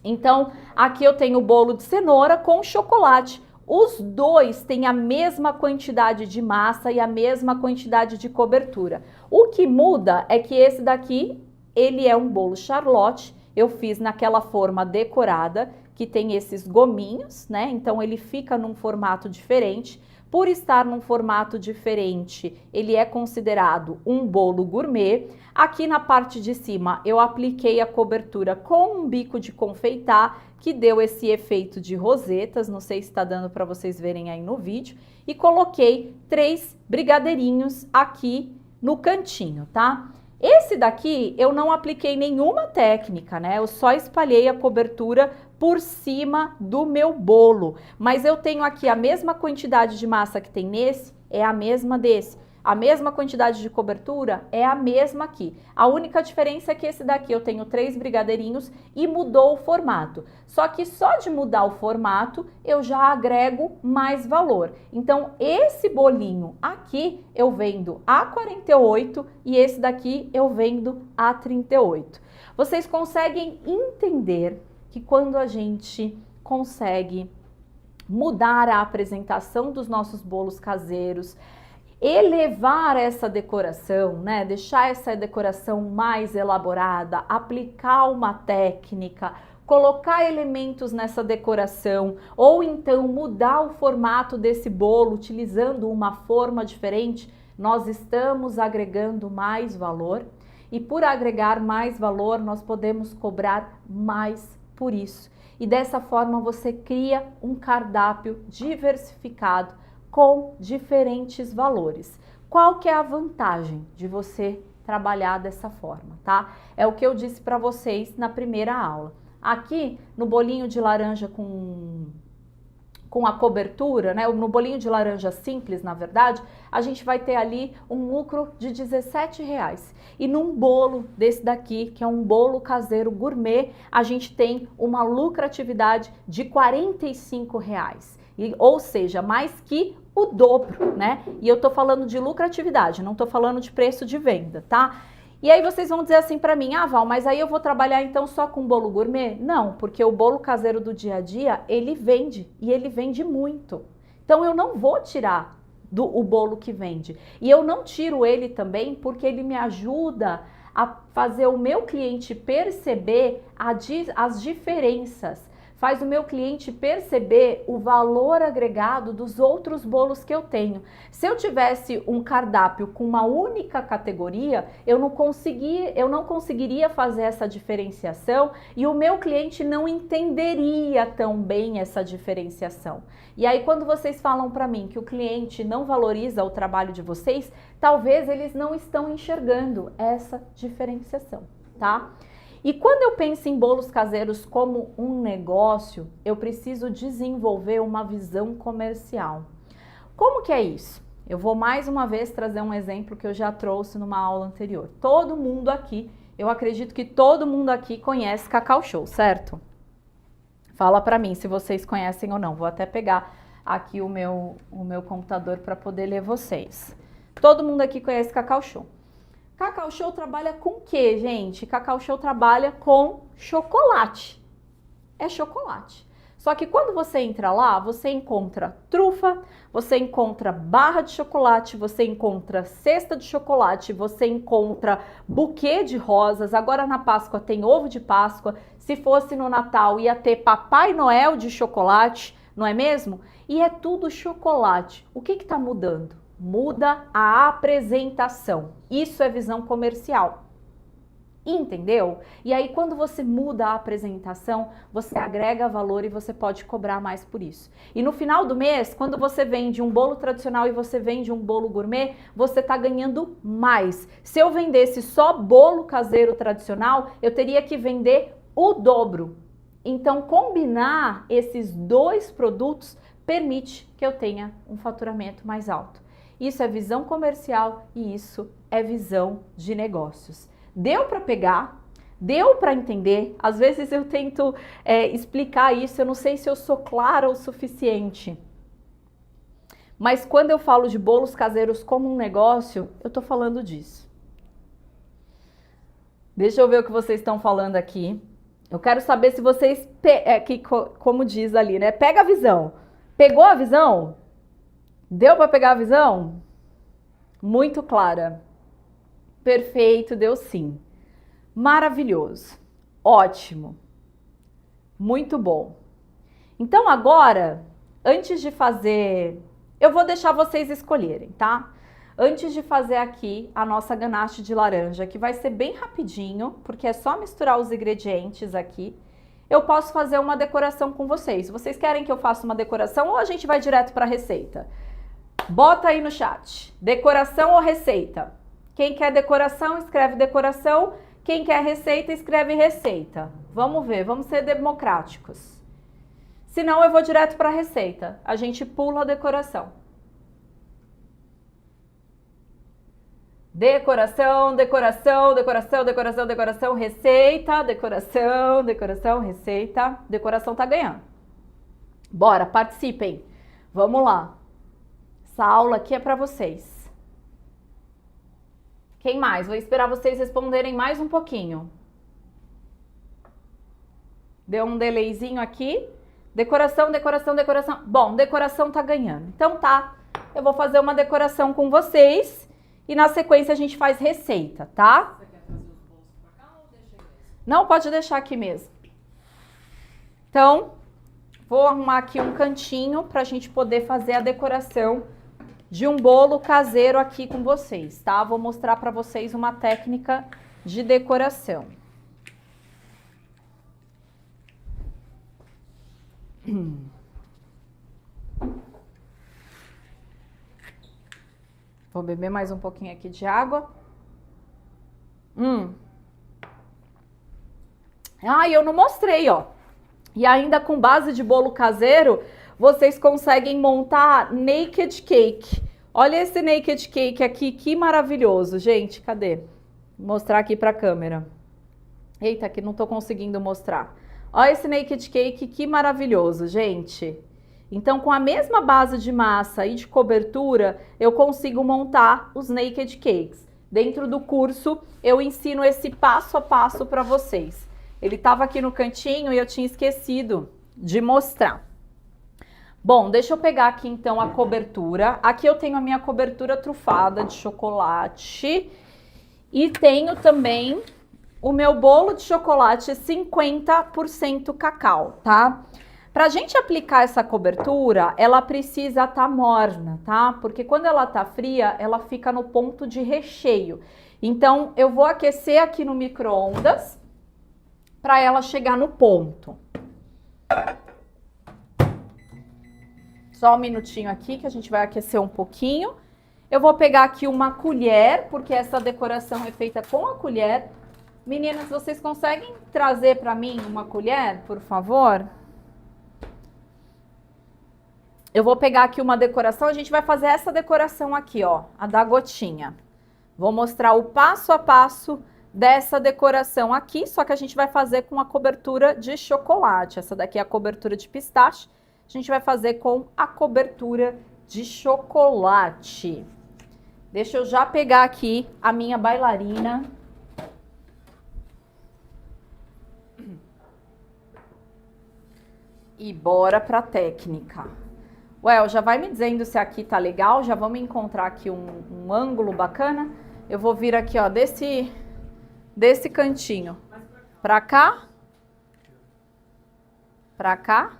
[SPEAKER 1] Então, aqui eu tenho o bolo de cenoura com chocolate. Os dois têm a mesma quantidade de massa e a mesma quantidade de cobertura. O que muda é que esse daqui, ele é um bolo Charlotte. Eu fiz naquela forma decorada, que tem esses gominhos, né? Então, ele fica num formato diferente. Por estar num formato diferente, ele é considerado um bolo gourmet. Aqui na parte de cima, eu apliquei a cobertura com um bico de confeitar, que deu esse efeito de rosetas, não sei se está dando para vocês verem aí no vídeo, e coloquei 3 brigadeirinhos aqui no cantinho, tá? Esse daqui eu não apliquei nenhuma técnica, né? Eu só espalhei a cobertura por cima do meu bolo, mas eu tenho aqui a mesma quantidade de massa que tem nesse, é a mesma desse. A mesma quantidade de cobertura é a mesma aqui. A única diferença é que esse daqui eu tenho 3 brigadeirinhos e mudou o formato. Só que só de mudar o formato eu já agrego mais valor. Então esse bolinho aqui eu vendo a R$ 48,00 e esse daqui eu vendo a R$ 38,00. Vocês conseguem entender que quando a gente consegue mudar a apresentação dos nossos bolos caseiros, elevar essa decoração, né? Deixar essa decoração mais elaborada, aplicar uma técnica, colocar elementos nessa decoração, ou então mudar o formato desse bolo utilizando uma forma diferente, nós estamos agregando mais valor. E por agregar mais valor, nós podemos cobrar mais por isso. E dessa forma você cria um cardápio diversificado com diferentes valores. Qual que é a vantagem de você trabalhar dessa forma, tá? É o que eu disse para vocês na primeira aula. Aqui no bolinho de laranja com a cobertura, né? No bolinho de laranja simples, na verdade, a gente vai ter ali um lucro de R$ 17,00. E num bolo desse daqui, que é um bolo caseiro gourmet, a gente tem uma lucratividade de R$ 45,00. Ou seja, mais que o dobro, né? E eu tô falando de lucratividade, não tô falando de preço de venda, tá? E aí vocês vão dizer assim para mim, ah, Val, mas aí eu vou trabalhar então só com bolo gourmet? Não, porque o bolo caseiro do dia a dia, ele vende, e ele vende muito. Então eu não vou tirar o bolo que vende. E eu não tiro ele também porque ele me ajuda a fazer o meu cliente perceber as diferenças, faz o meu cliente perceber o valor agregado dos outros bolos que eu tenho. Se eu tivesse um cardápio com uma única categoria, eu não conseguiria fazer essa diferenciação e o meu cliente não entenderia tão bem essa diferenciação. E aí, quando vocês falam para mim que o cliente não valoriza o trabalho de vocês, talvez eles não estão enxergando essa diferenciação, tá? E quando eu penso em bolos caseiros como um negócio, eu preciso desenvolver uma visão comercial. Como que é isso? Eu vou mais uma vez trazer um exemplo que eu já trouxe numa aula anterior. Todo mundo aqui, eu acredito que todo mundo aqui conhece Cacau Show, certo? Fala pra mim se vocês conhecem ou não. Vou até pegar aqui o meu computador para poder ler vocês. Todo mundo aqui conhece Cacau Show. Cacau Show trabalha com o quê, gente? Cacau Show trabalha com chocolate. É chocolate. Só que quando você entra lá, você encontra trufa, você encontra barra de chocolate, você encontra cesta de chocolate, você encontra buquê de rosas. Agora na Páscoa tem ovo de Páscoa. Se fosse no Natal, ia ter Papai Noel de chocolate, não é mesmo? E é tudo chocolate. O que está mudando? Muda a apresentação. Isso é visão comercial. Entendeu? E aí, quando você muda a apresentação, você agrega valor e você pode cobrar mais por isso. E no final do mês, quando você vende um bolo tradicional e você vende um bolo gourmet, você está ganhando mais. Se eu vendesse só bolo caseiro tradicional, eu teria que vender o dobro. Então, combinar esses dois produtos permite que eu tenha um faturamento mais alto. Isso é visão comercial e isso é visão de negócios. Deu para pegar? Deu para entender? Às vezes eu tento explicar isso, eu não sei se eu sou clara o suficiente. Mas quando eu falo de bolos caseiros como um negócio, eu estou falando disso. Deixa eu ver o que vocês estão falando aqui. Eu quero saber se vocês, como diz ali, né? Pega a visão. Pegou a visão? Deu para pegar a visão? Muito clara. Perfeito, deu sim. Maravilhoso. Ótimo. Muito bom. Então agora, antes de fazer... Eu vou deixar vocês escolherem, tá? Antes de fazer aqui a nossa ganache de laranja, que vai ser bem rapidinho, porque é só misturar os ingredientes aqui, eu posso fazer uma decoração com vocês. Vocês querem que eu faça uma decoração ou a gente vai direto para a receita? Bota aí no chat, decoração ou receita? Quem quer decoração, escreve decoração. Quem quer receita, escreve receita. Vamos ver, vamos ser democráticos. Senão eu vou direto para a receita. A gente pula a decoração. Decoração, decoração, decoração, decoração, decoração, receita, decoração, decoração, receita. Decoração tá ganhando. Bora, participem. Vamos lá. Essa aula aqui é para vocês. Quem mais? Vou esperar vocês responderem mais um pouquinho. Deu um delayzinho aqui. Decoração, decoração, decoração. Bom, decoração tá ganhando. Então tá, eu vou fazer uma decoração com vocês e na sequência a gente faz receita, tá?
[SPEAKER 2] Você quer trazer os bolos pra cá ou deixa aí mesmo?
[SPEAKER 1] Não, pode deixar aqui mesmo. Então, vou arrumar aqui um cantinho pra gente poder fazer a decoração de um bolo caseiro aqui com vocês, tá? Vou mostrar pra vocês uma técnica de decoração. Vou beber mais um pouquinho aqui de água. Ah, eu não mostrei, ó. E ainda com base de bolo caseiro, vocês conseguem montar naked cake. Olha esse naked cake aqui, que maravilhoso, gente. Cadê? Vou mostrar aqui pra câmera. Eita, que não tô conseguindo mostrar. Olha esse naked cake, que maravilhoso, gente. Então, com a mesma base de massa e de cobertura, eu consigo montar os naked cakes. Dentro do curso, eu ensino esse passo a passo para vocês. Ele estava aqui no cantinho e eu tinha esquecido de mostrar. Bom, deixa eu pegar aqui então a cobertura. Aqui eu tenho a minha cobertura trufada de chocolate. E tenho também o meu bolo de chocolate 50% cacau, tá? Pra gente aplicar essa cobertura, ela precisa estar morna, tá? Porque quando ela tá fria, ela fica no ponto de recheio. Então, eu vou aquecer aqui no micro-ondas para ela chegar no ponto. Só um minutinho aqui que a gente vai aquecer um pouquinho. Eu vou pegar aqui uma colher, porque essa decoração é feita com a colher. Meninas, vocês conseguem trazer para mim uma colher, por favor? Eu vou pegar aqui uma decoração, a gente vai fazer essa decoração aqui, ó, a da gotinha. Vou mostrar o passo a passo dessa decoração aqui, só que a gente vai fazer com a cobertura de chocolate. Essa daqui é a cobertura de pistache, a gente vai fazer com a cobertura de chocolate. Deixa eu já pegar aqui a minha bailarina. E bora pra técnica. Well, já vai me dizendo se aqui tá legal, já vamos encontrar aqui um ângulo bacana. Eu vou vir aqui, ó, desse cantinho. Pra cá. Pra cá.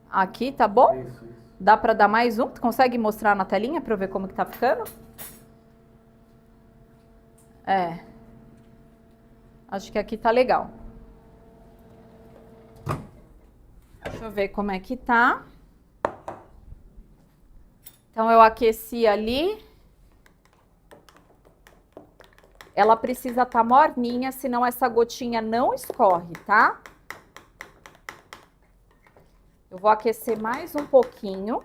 [SPEAKER 1] Aqui, tá bom?
[SPEAKER 10] Isso.
[SPEAKER 1] Dá pra dar mais um? Tu consegue mostrar na telinha pra eu ver como que tá ficando? É. Acho que aqui tá legal. Deixa eu ver como é que tá. Então, eu aqueci ali. Ela precisa estar morninha, senão essa gotinha não escorre, tá? Eu vou aquecer mais um pouquinho,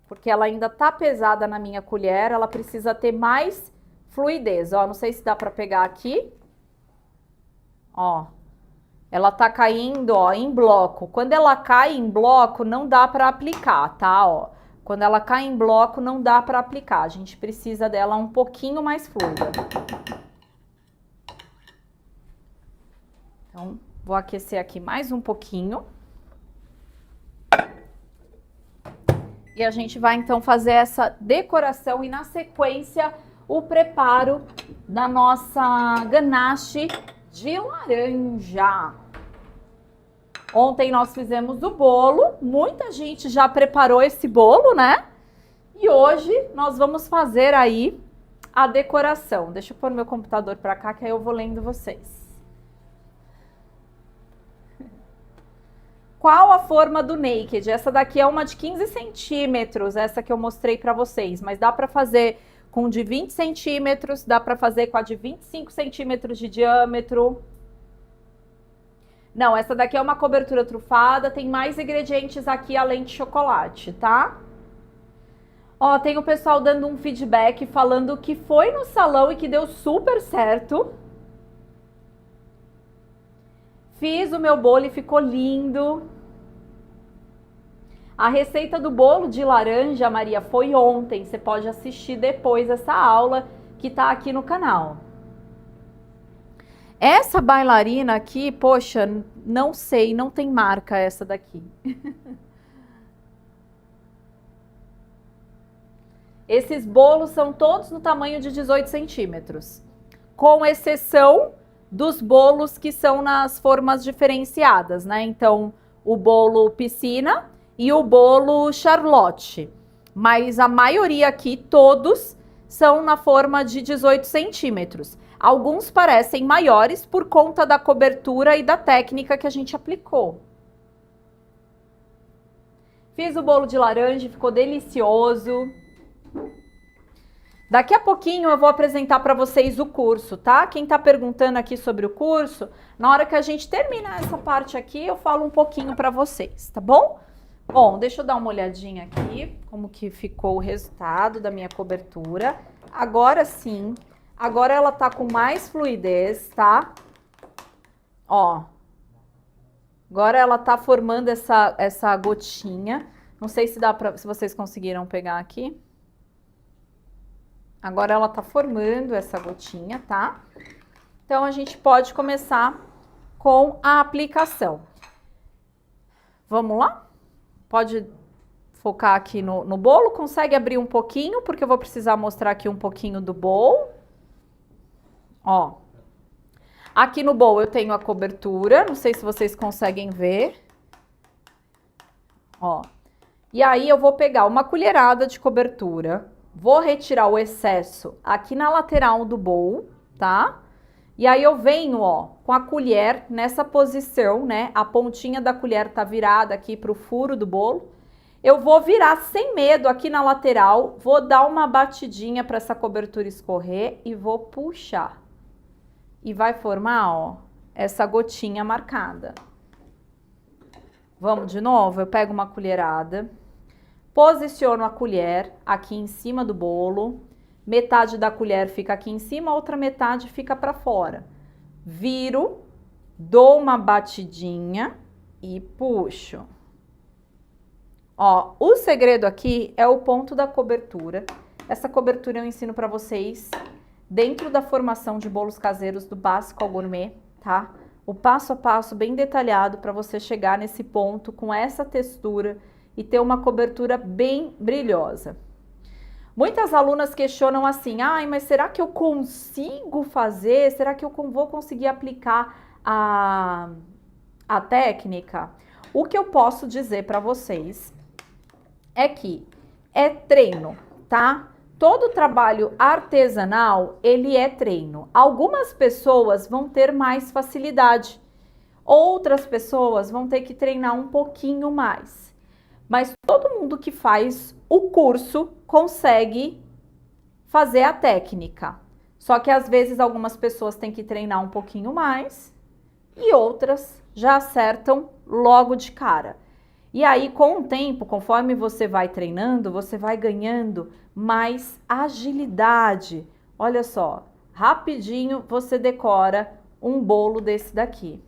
[SPEAKER 1] porque ela ainda tá pesada na minha colher, ela precisa ter mais fluidez. Ó, não sei se dá pra pegar aqui. Ó, ela tá caindo, ó, em bloco. Quando ela cai em bloco, não dá pra aplicar, tá? Ó, quando ela cai em bloco, não dá pra aplicar. A gente precisa dela um pouquinho mais fluida. Então, vou aquecer aqui mais um pouquinho. E a gente vai, então, fazer essa decoração e, na sequência, o preparo da nossa ganache de laranja. Ontem nós fizemos o bolo, muita gente já preparou esse bolo, né? E hoje nós vamos fazer aí a decoração. Deixa eu pôr meu computador para cá, que aí eu vou lendo vocês. Qual a forma do naked? Essa daqui é uma de 15 centímetros, essa que eu mostrei para vocês, mas dá para fazer com de 20 centímetros, dá para fazer com a de 25 centímetros de diâmetro. Não, essa daqui é uma cobertura trufada, tem mais ingredientes aqui além de chocolate, tá? Ó, tem o pessoal dando um feedback falando que foi no salão e que deu super certo. Fiz o meu bolo e ficou lindo. A receita do bolo de laranja, Maria, foi ontem. Você pode assistir depois essa aula que tá aqui no canal. Essa bailarina aqui, poxa, não sei, não tem marca essa daqui. Esses bolos são todos no tamanho de 18 centímetros, com exceção dos bolos que são nas formas diferenciadas, né? Então, o bolo piscina e o bolo Charlotte. Mas a maioria aqui, todos, são na forma de 18 centímetros. Alguns parecem maiores por conta da cobertura e da técnica que a gente aplicou. Fiz o bolo de laranja, ficou delicioso. Daqui a pouquinho eu vou apresentar para vocês o curso, tá? Quem tá perguntando aqui sobre o curso, na hora que a gente terminar essa parte aqui, eu falo um pouquinho para vocês, tá bom? Bom, deixa eu dar uma olhadinha aqui, como que ficou o resultado da minha cobertura. Agora sim, agora ela tá com mais fluidez, tá? Ó, agora ela tá formando essa gotinha. Não sei se dá pra, se vocês conseguiram pegar aqui. Agora ela tá formando essa gotinha, tá? Então, a gente pode começar com a aplicação. Vamos lá? Pode focar aqui no bolo. Consegue abrir um pouquinho, porque eu vou precisar mostrar aqui um pouquinho do bowl. Ó, aqui no bowl eu tenho a cobertura, não sei se vocês conseguem ver. Ó, e aí eu vou pegar uma colherada de cobertura, vou retirar o excesso aqui na lateral do bowl, tá? E aí eu venho, ó, com a colher nessa posição, né? A pontinha da colher tá virada aqui pro furo do bolo. Eu vou virar sem medo aqui na lateral, vou dar uma batidinha para essa cobertura escorrer e vou puxar. E vai formar, ó, essa gotinha marcada. Vamos de novo? Eu pego uma colherada, posiciono a colher aqui em cima do bolo, metade da colher fica aqui em cima, a outra metade fica para fora. Viro, dou uma batidinha e puxo. Ó, o segredo aqui é o ponto da cobertura. Essa cobertura eu ensino para vocês dentro da formação de bolos caseiros do básico ao gourmet, tá? O passo a passo bem detalhado para você chegar nesse ponto com essa textura e ter uma cobertura bem brilhosa. Muitas alunas questionam assim, ai, mas será que eu consigo fazer? Será que eu vou conseguir aplicar a técnica? O que eu posso dizer para vocês é que é treino, tá? Todo trabalho artesanal, ele é treino. Algumas pessoas vão ter mais facilidade, outras pessoas vão ter que treinar um pouquinho mais. Mas todo mundo que faz o curso consegue fazer a técnica. Só que às vezes algumas pessoas têm que treinar um pouquinho mais e outras já acertam logo de cara. E aí, com o tempo, conforme você vai treinando, você vai ganhando mais agilidade. Olha só, rapidinho você decora um bolo desse daqui.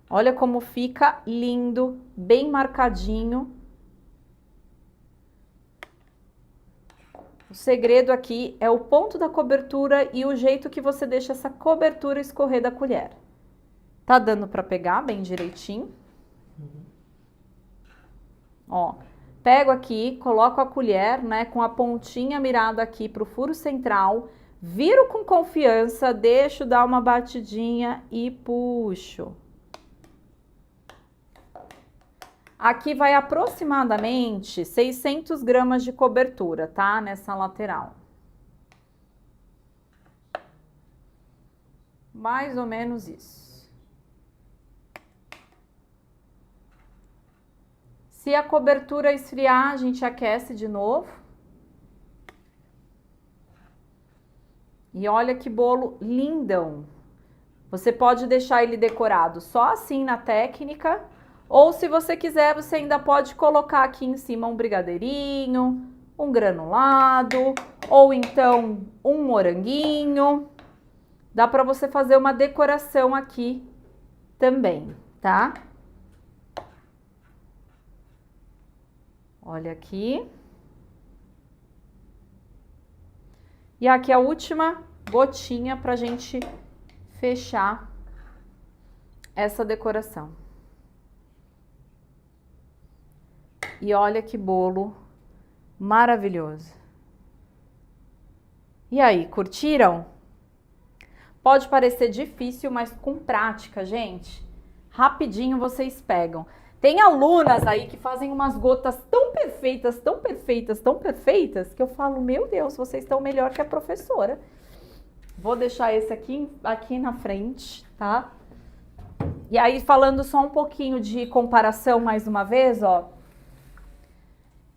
[SPEAKER 1] Olha como fica lindo, bem marcadinho. O segredo aqui é o ponto da cobertura e o jeito que você deixa essa cobertura escorrer da colher. Tá dando para pegar bem direitinho? Ó, pego aqui, coloco a colher, né, com a pontinha mirada aqui pro furo central, viro com confiança, deixo dar uma batidinha e puxo. Aqui vai aproximadamente 600 gramas de cobertura, tá? Nessa lateral. Mais ou menos isso. Se a cobertura esfriar, a gente aquece de novo. E olha que bolo lindão. Você pode deixar ele decorado só assim na técnica, ou se você quiser, você ainda pode colocar aqui em cima um brigadeirinho, um granulado, ou então um moranguinho. Dá para você fazer uma decoração aqui também, tá? Olha aqui. E aqui a última gotinha pra gente fechar essa decoração. E olha que bolo maravilhoso. E aí, curtiram? Pode parecer difícil, mas com prática, gente, rapidinho vocês pegam. Tem alunas aí que fazem umas gotas tão perfeitas, tão perfeitas, tão perfeitas, que eu falo, meu Deus, vocês estão melhor que a professora. Vou deixar esse aqui na frente, tá? E aí, falando só um pouquinho de comparação mais uma vez, ó.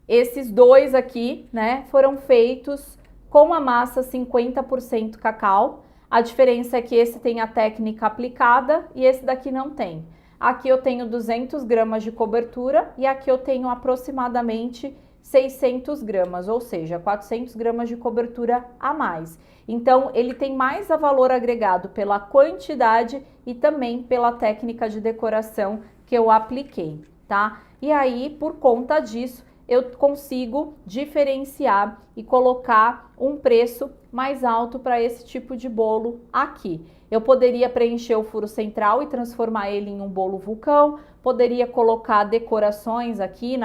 [SPEAKER 1] Esses dois aqui, né, foram feitos com a massa 50% cacau. A diferença é que esse tem a técnica aplicada e esse daqui não tem. Aqui eu tenho 200 gramas de cobertura e aqui eu tenho aproximadamente 600 gramas, ou seja, 400 gramas de cobertura a mais. Então, ele tem mais valor agregado pela quantidade e também pela técnica de decoração que eu apliquei, tá? E aí, por conta disso, eu consigo diferenciar e colocar um preço mais alto para esse tipo de bolo aqui. Eu poderia preencher o furo central e transformar ele em um bolo vulcão, poderia colocar decorações aqui,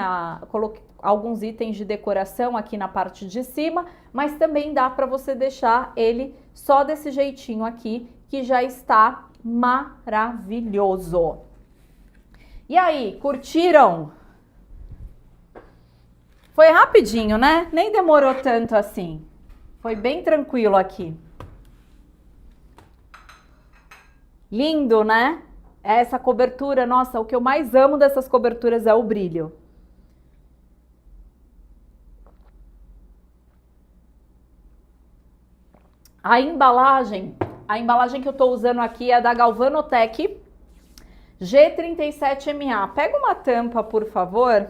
[SPEAKER 1] alguns itens de decoração aqui na parte de cima, mas também dá para você deixar ele só desse jeitinho aqui, que já está maravilhoso. E aí, curtiram? Foi rapidinho, né? Nem demorou tanto assim. Foi bem tranquilo aqui. Lindo, né? Essa cobertura, nossa, o que eu mais amo dessas coberturas é o brilho. A embalagem que eu tô usando aqui é da Galvanotech G37MA. Pega uma tampa, por favor.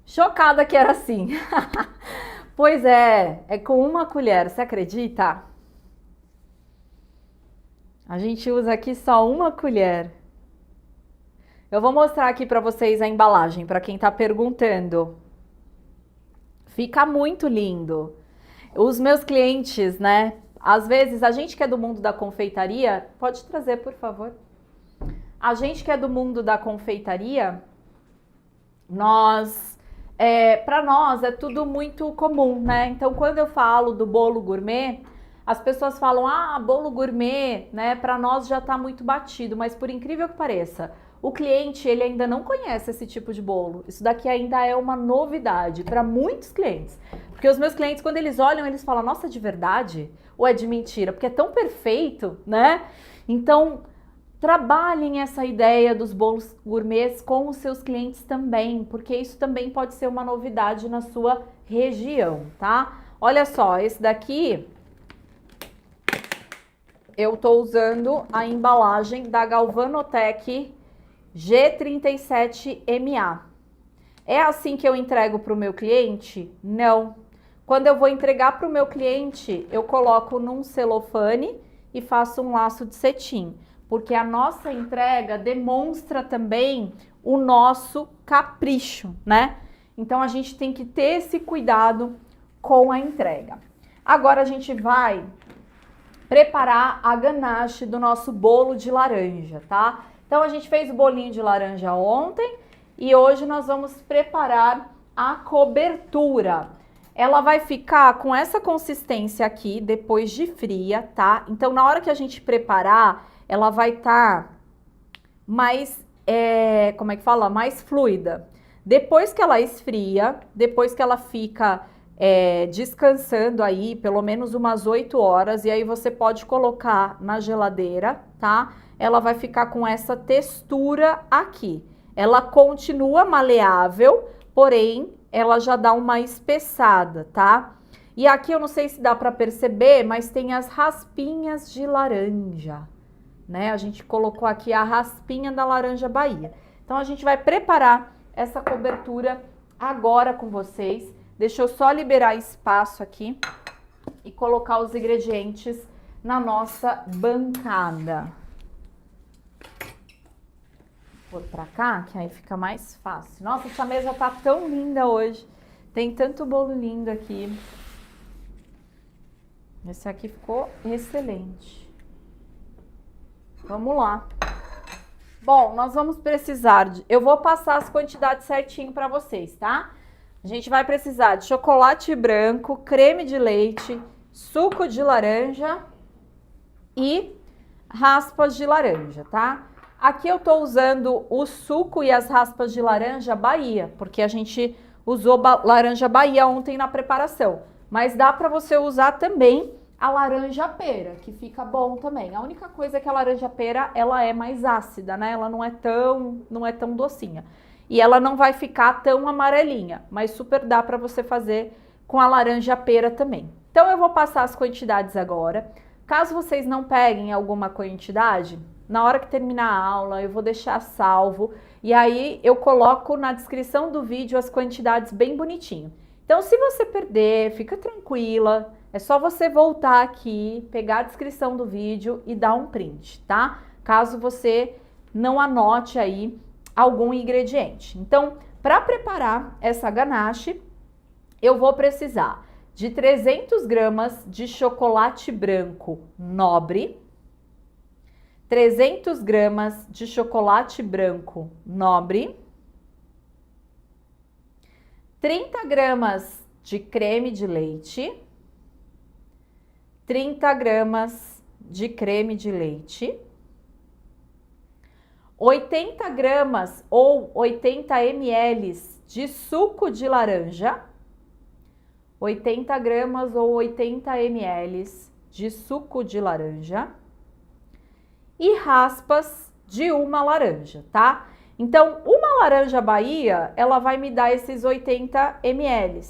[SPEAKER 1] Chocada que era assim. Pois é com uma colher, você acredita? A gente usa aqui só uma colher. Eu vou mostrar aqui para vocês a embalagem, para quem tá perguntando. Fica muito lindo. Os meus clientes, né? Às vezes, a gente que é do mundo da confeitaria, pode trazer, por favor. A gente que é do mundo da confeitaria, para nós é tudo muito comum, né? Então, quando eu falo do bolo gourmet, as pessoas falam, bolo gourmet, né? Para nós já tá muito batido, mas por incrível que pareça, o cliente, ele ainda não conhece esse tipo de bolo. Isso daqui ainda é uma novidade para muitos clientes. Porque os meus clientes, quando eles olham, eles falam, nossa, de verdade? Ou é de mentira? Porque é tão perfeito, né? Então, trabalhem essa ideia dos bolos gourmets com os seus clientes também, porque isso também pode ser uma novidade na sua região, tá? Olha só, esse daqui, eu tô usando a embalagem da Galvanotech G37MA. É assim que eu entrego para o meu cliente? Não. Quando eu vou entregar para o meu cliente, eu coloco num celofane e faço um laço de cetim, porque a nossa entrega demonstra também o nosso capricho, né? Então a gente tem que ter esse cuidado com a entrega. Agora a gente vai preparar a ganache do nosso bolo de laranja, tá? Então a gente fez o bolinho de laranja ontem e hoje nós vamos preparar a cobertura. Ela vai ficar com essa consistência aqui depois de fria, tá? Então na hora que a gente preparar, ela vai estar mais, mais fluida. Depois que ela esfria, depois que ela fica descansando aí pelo menos umas 8 horas, e aí você pode colocar na geladeira, tá? Ela vai ficar com essa textura aqui. Ela continua maleável, porém ela já dá uma espessada, tá? E aqui eu não sei se dá para perceber, mas tem as raspinhas de laranja, né? A gente colocou aqui a raspinha da laranja Bahia. Então a gente vai preparar essa cobertura agora com vocês. Deixa eu só liberar espaço aqui e colocar os ingredientes na nossa bancada. Vou pra cá, que aí fica mais fácil. Nossa, essa mesa tá tão linda hoje. Tem tanto bolo lindo aqui. Esse aqui ficou excelente. Vamos lá. Bom, nós vamos precisar de... Eu vou passar as quantidades certinho para vocês, tá? A gente vai precisar de chocolate branco, creme de leite, suco de laranja e raspas de laranja, tá? Aqui eu tô usando o suco e as raspas de laranja Bahia, porque a gente usou laranja Bahia ontem na preparação. Mas dá para você usar também a laranja pera, que fica bom também. A única coisa é que a laranja pera, ela é mais ácida, né? Ela não é tão docinha. E ela não vai ficar tão amarelinha, mas super dá para você fazer com a laranja pera também. Então eu vou passar as quantidades agora. Caso vocês não peguem alguma quantidade, na hora que terminar a aula eu vou deixar salvo e aí eu coloco na descrição do vídeo as quantidades bem bonitinho. Então se você perder, fica tranquila, é só você voltar aqui, pegar a descrição do vídeo e dar um print, tá? Caso você não anote aí algum ingrediente. Então, para preparar essa ganache, eu vou precisar de 300 gramas de chocolate branco Nobre, 300 gramas de chocolate branco Nobre, 30 gramas de creme de leite, 30 gramas de creme de leite, 80 gramas ou 80 ml de suco de laranja, 80 gramas ou 80 ml de suco de laranja e raspas de uma laranja, tá? Então, uma laranja Bahia, ela vai me dar esses 80 ml.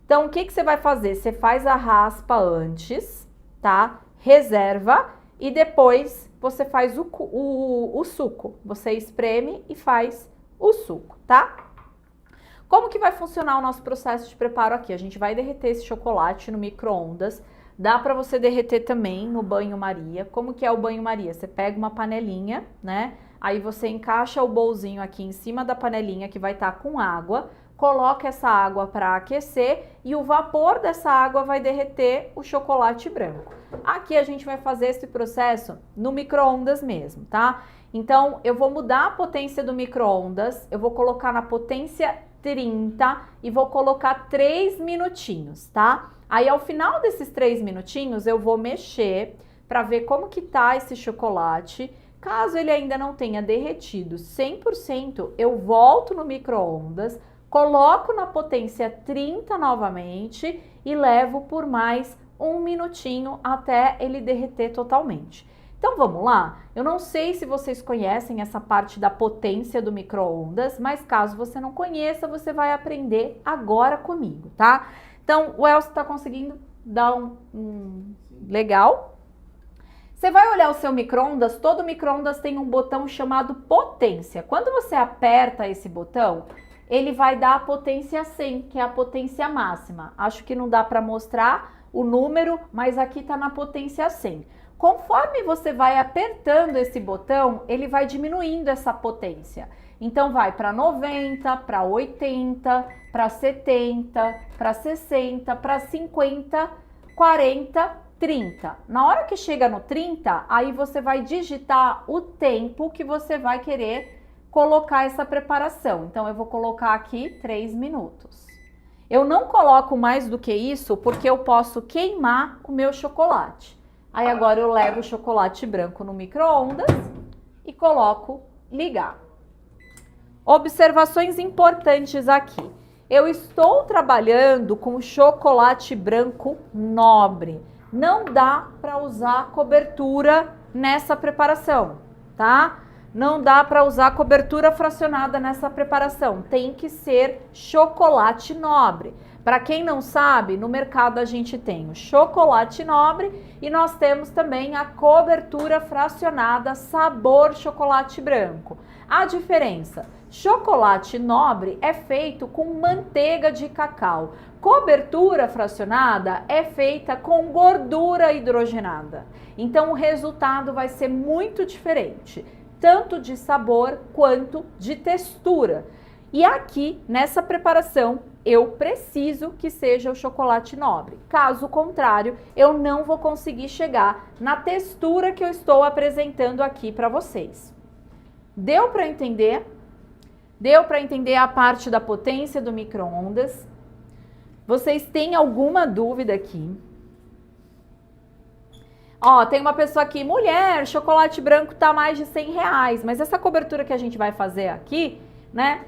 [SPEAKER 1] Então, o que você vai fazer? Você faz a raspa antes, tá? Reserva e depois você faz o suco. Você espreme e faz o suco, tá? Como que vai funcionar o nosso processo de preparo aqui? A gente vai derreter esse chocolate no micro-ondas. Dá para você derreter também no banho-maria. Como que é o banho-maria? Você pega uma panelinha, né? Aí você encaixa o bolzinho aqui em cima da panelinha que vai estar com água, coloca essa água para aquecer e o vapor dessa água vai derreter o chocolate branco. Aqui a gente vai fazer esse processo no micro-ondas mesmo, tá? Então eu vou mudar a potência do micro-ondas, eu vou colocar na potência 30 e vou colocar 3 minutinhos, tá? Aí ao final desses 3 minutinhos eu vou mexer para ver como que tá esse chocolate. Caso ele ainda não tenha derretido 100%, eu volto no micro-ondas, coloco na potência 30 novamente e levo por mais 1 minutinho até ele derreter totalmente. Então vamos lá? Eu não sei se vocês conhecem essa parte da potência do micro-ondas, mas caso você não conheça, você vai aprender agora comigo, tá? Então o Elcio tá conseguindo dar um legal. Você vai olhar o seu micro-ondas, todo micro-ondas tem um botão chamado potência. Quando você aperta esse botão, ele vai dar a potência 100, que é a potência máxima. Acho que não dá para mostrar o número, mas aqui está na potência 100. Conforme você vai apertando esse botão, ele vai diminuindo essa potência. Então vai para 90, para 80, para 70, para 60, para 50, 40, 30. Na hora que chega no 30, aí você vai digitar o tempo que você vai querer colocar essa preparação. Então eu vou colocar aqui 3 minutos. Eu não coloco mais do que isso porque eu posso queimar o meu chocolate. Aí agora eu levo o chocolate branco no micro-ondas e coloco ligar. Observações importantes aqui. Eu estou trabalhando com chocolate branco Nobre. Não dá para usar cobertura nessa preparação, tá? Não dá para usar cobertura fracionada nessa preparação. Tem que ser chocolate Nobre. Para quem não sabe, no mercado a gente tem o chocolate Nobre e nós temos também a cobertura fracionada sabor chocolate branco. A diferença: chocolate Nobre é feito com manteiga de cacau. Cobertura fracionada é feita com gordura hidrogenada. Então o resultado vai ser muito diferente, tanto de sabor quanto de textura. E aqui, nessa preparação, eu preciso que seja o chocolate Nobre. Caso contrário, eu não vou conseguir chegar na textura que eu estou apresentando aqui para vocês. Deu para entender? Deu para entender a parte da potência do micro-ondas? Vocês têm alguma dúvida aqui? Ó, tem uma pessoa aqui, mulher, chocolate branco tá mais de R$100, mas essa cobertura que a gente vai fazer aqui, né,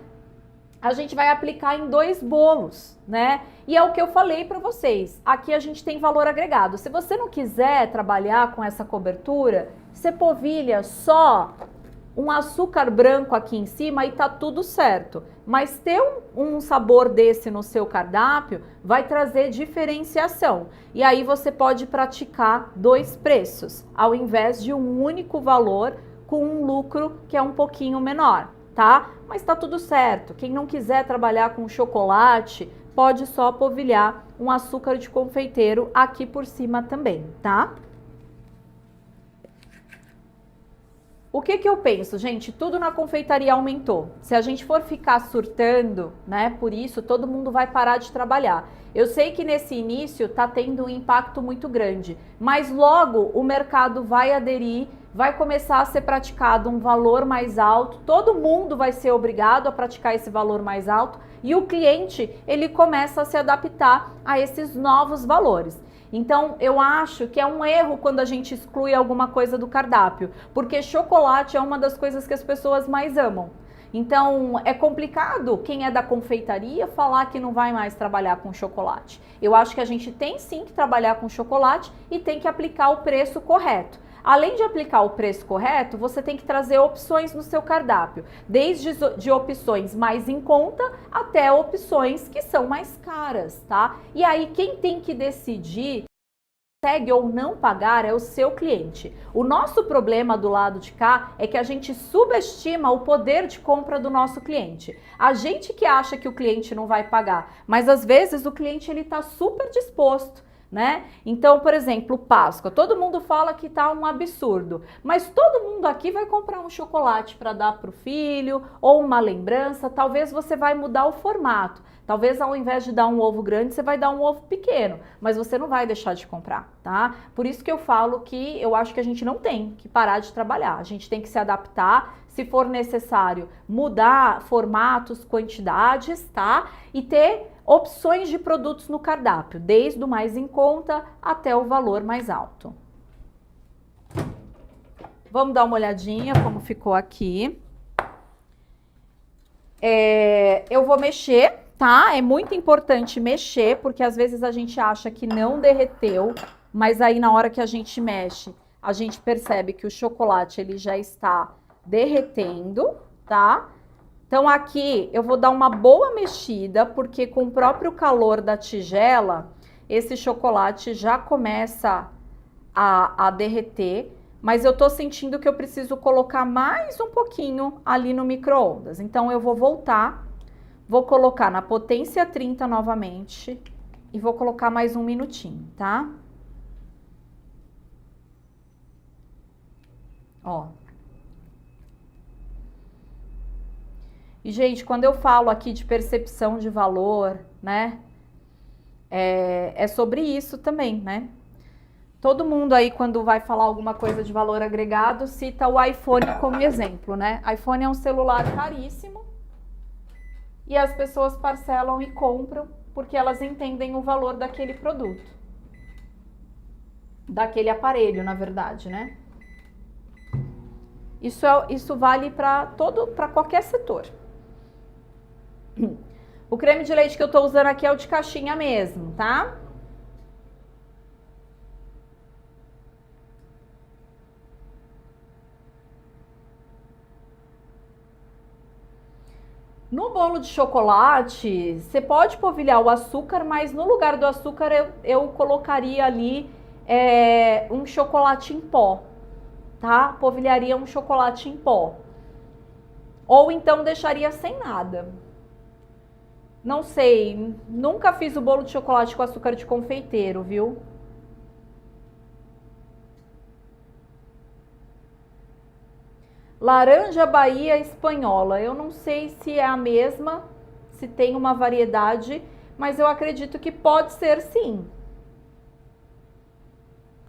[SPEAKER 1] a gente vai aplicar em 2 bolos, né? E é o que eu falei para vocês, aqui a gente tem valor agregado. Se você não quiser trabalhar com essa cobertura, você polvilha só um açúcar branco aqui em cima e tá tudo certo. Mas ter um sabor desse no seu cardápio vai trazer diferenciação. E aí você pode praticar 2 preços, ao invés de um único valor com um lucro que é um pouquinho menor, tá? Mas tá tudo certo. Quem não quiser trabalhar com chocolate, pode só polvilhar um açúcar de confeiteiro aqui por cima também, tá? O que que eu penso? Gente, tudo na confeitaria aumentou. Se a gente for ficar surtando, né, por isso, todo mundo vai parar de trabalhar. Eu sei que nesse início tá tendo um impacto muito grande, mas logo o mercado vai aderir, vai começar a ser praticado um valor mais alto, todo mundo vai ser obrigado a praticar esse valor mais alto e o cliente, ele começa a se adaptar a esses novos valores. Então, eu acho que é um erro quando a gente exclui alguma coisa do cardápio, porque chocolate é uma das coisas que as pessoas mais amam. Então, é complicado quem é da confeitaria falar que não vai mais trabalhar com chocolate. Eu acho que a gente tem sim que trabalhar com chocolate e tem que aplicar o preço correto. Além de aplicar o preço correto, você tem que trazer opções no seu cardápio, desde de opções mais em conta até opções que são mais caras, tá? E aí quem tem que decidir consegue ou não pagar é o seu cliente. O nosso problema do lado de cá é que a gente subestima o poder de compra do nosso cliente. A gente que acha que o cliente não vai pagar, mas às vezes o cliente ele tá super disposto. Né? Então, por exemplo, Páscoa, todo mundo fala que tá um absurdo, mas todo mundo aqui vai comprar um chocolate para dar para o filho ou uma lembrança. Talvez você vai mudar o formato, talvez ao invés de dar um ovo grande, você vai dar um ovo pequeno, mas você não vai deixar de comprar, tá? Por isso que eu falo que eu acho que a gente não tem que parar de trabalhar, a gente tem que se adaptar, se for necessário, mudar formatos, quantidades, tá? E ter opções de produtos no cardápio, desde o mais em conta até o valor mais alto. Vamos dar uma olhadinha como ficou aqui. Eu vou mexer, tá? É muito importante mexer, porque às vezes a gente acha que não derreteu, mas aí na hora que a gente mexe, a gente percebe que o chocolate ele já está derretendo, tá? Então aqui eu vou dar uma boa mexida, porque com o próprio calor da tigela, esse chocolate já começa a derreter, mas eu tô sentindo que eu preciso colocar mais um pouquinho ali no micro-ondas. Então eu vou voltar, vou colocar na potência 30 novamente e vou colocar mais um minutinho, tá? Ó. E, gente, quando eu falo aqui de percepção de valor, né, é sobre isso também, né? Todo mundo aí, quando vai falar alguma coisa de valor agregado, cita o iPhone como exemplo, né? iPhone é um celular caríssimo e as pessoas parcelam e compram porque elas entendem o valor daquele produto. Daquele aparelho, na verdade, né? Isso vale para qualquer setor. O creme de leite que eu tô usando aqui é o de caixinha mesmo, tá? No bolo de chocolate, você pode polvilhar o açúcar, mas no lugar do açúcar eu colocaria ali um chocolate em pó, tá? Polvilharia um chocolate em pó. Ou então deixaria sem nada. Não sei, nunca fiz o bolo de chocolate com açúcar de confeiteiro, viu? Laranja Bahia espanhola, eu não sei se é a mesma, se tem uma variedade, mas eu acredito que pode ser sim.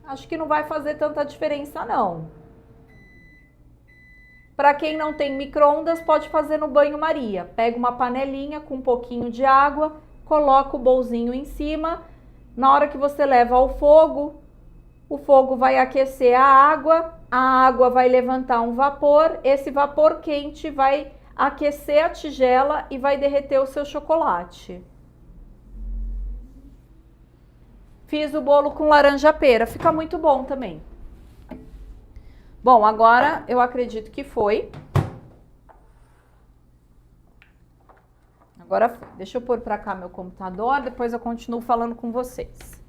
[SPEAKER 1] Acho que não vai fazer tanta diferença não. Para quem não tem micro-ondas, pode fazer no banho-maria. Pega uma panelinha com um pouquinho de água, coloca o bolzinho em cima. Na hora que você leva ao fogo, o fogo vai aquecer a água vai levantar um vapor. Esse vapor quente vai aquecer a tigela e vai derreter o seu chocolate. Fiz o bolo com laranja pera, fica muito bom também. Bom, agora eu acredito que foi. Agora foi. Deixa eu pôr pra cá meu computador, depois eu continuo falando com vocês.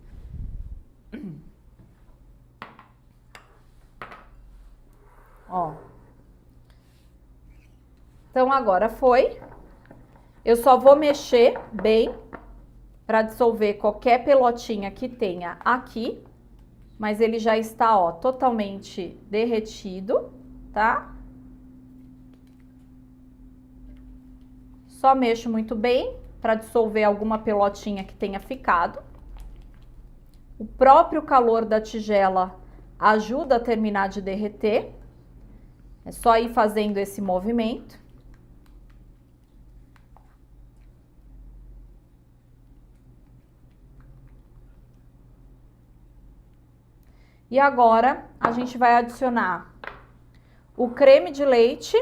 [SPEAKER 1] Ó. Então agora foi. Eu só vou mexer bem para dissolver qualquer pelotinha que tenha aqui. Mas ele já está, ó, totalmente derretido, tá? Só mexo muito bem para dissolver alguma pelotinha que tenha ficado. O próprio calor da tigela ajuda a terminar de derreter. É só ir fazendo esse movimento. E agora a gente vai adicionar o creme de leite,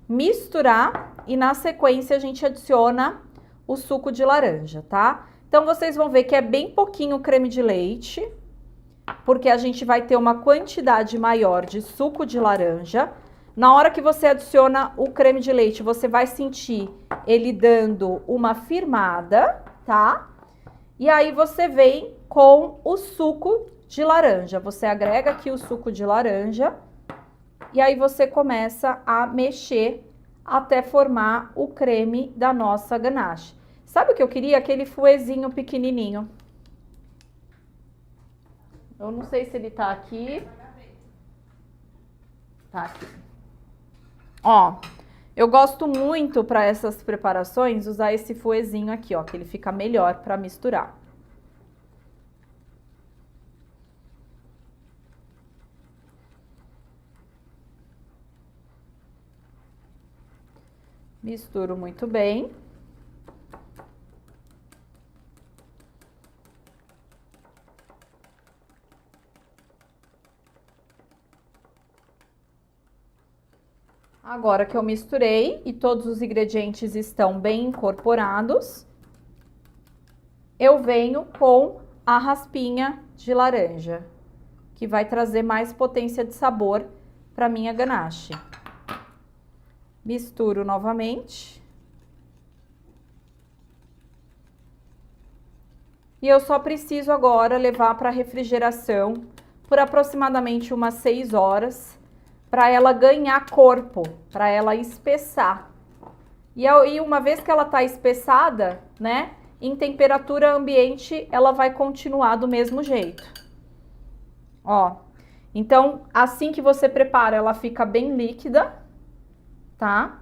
[SPEAKER 1] misturar e na sequência a gente adiciona o suco de laranja, tá? Então vocês vão ver que é bem pouquinho o creme de leite, porque a gente vai ter uma quantidade maior de suco de laranja. Na hora que você adiciona o creme de leite, você vai sentir ele dando uma firmada, tá? E aí você vem com o suco de laranja. Você agrega aqui o suco de laranja e aí você começa a mexer até formar o creme da nossa ganache. Sabe o que eu queria? Aquele fouetzinho pequenininho. Eu não sei se ele tá aqui. Tá aqui. Ó, eu gosto muito para essas preparações usar esse fouetzinho aqui, ó, que ele fica melhor para misturar. Misturo muito bem. Agora que eu misturei e todos os ingredientes estão bem incorporados, eu venho com a raspinha de laranja, que vai trazer mais potência de sabor para minha ganache. Misturo novamente. E eu só preciso agora levar para refrigeração por aproximadamente umas 6 horas, para ela ganhar corpo, para ela espessar. E uma vez que ela tá espessada, né, em temperatura ambiente, ela vai continuar do mesmo jeito. Ó, então, assim que você prepara, ela fica bem líquida, tá?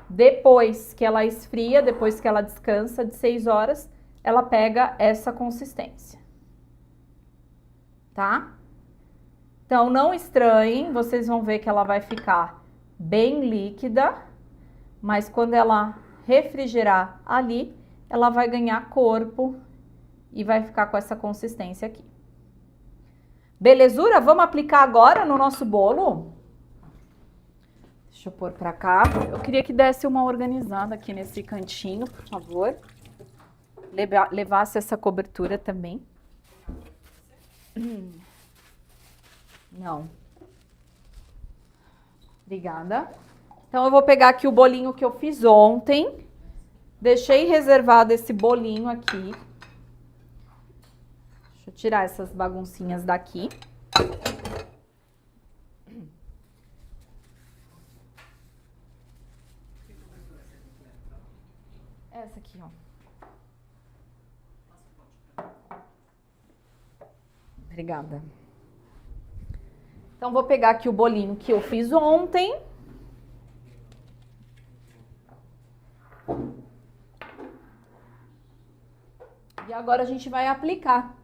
[SPEAKER 1] Depois que ela esfria, depois que ela descansa de 6 horas, ela pega essa consistência, tá? Então, não estranhem, vocês vão ver que ela vai ficar bem líquida, mas quando ela refrigerar ali, ela vai ganhar corpo e vai ficar com essa consistência aqui. Belezura? Vamos aplicar agora no nosso bolo? Deixa eu pôr pra cá. Eu queria que desse uma organizada aqui nesse cantinho, por favor. Levasse essa cobertura também. Não. Obrigada. Então, eu vou pegar aqui o bolinho que eu fiz ontem. Deixei reservado esse bolinho aqui. Deixa eu tirar essas baguncinhas daqui. Essa aqui, ó. Obrigada. Então, vou pegar aqui o bolinho que eu fiz ontem. E agora a gente vai aplicar.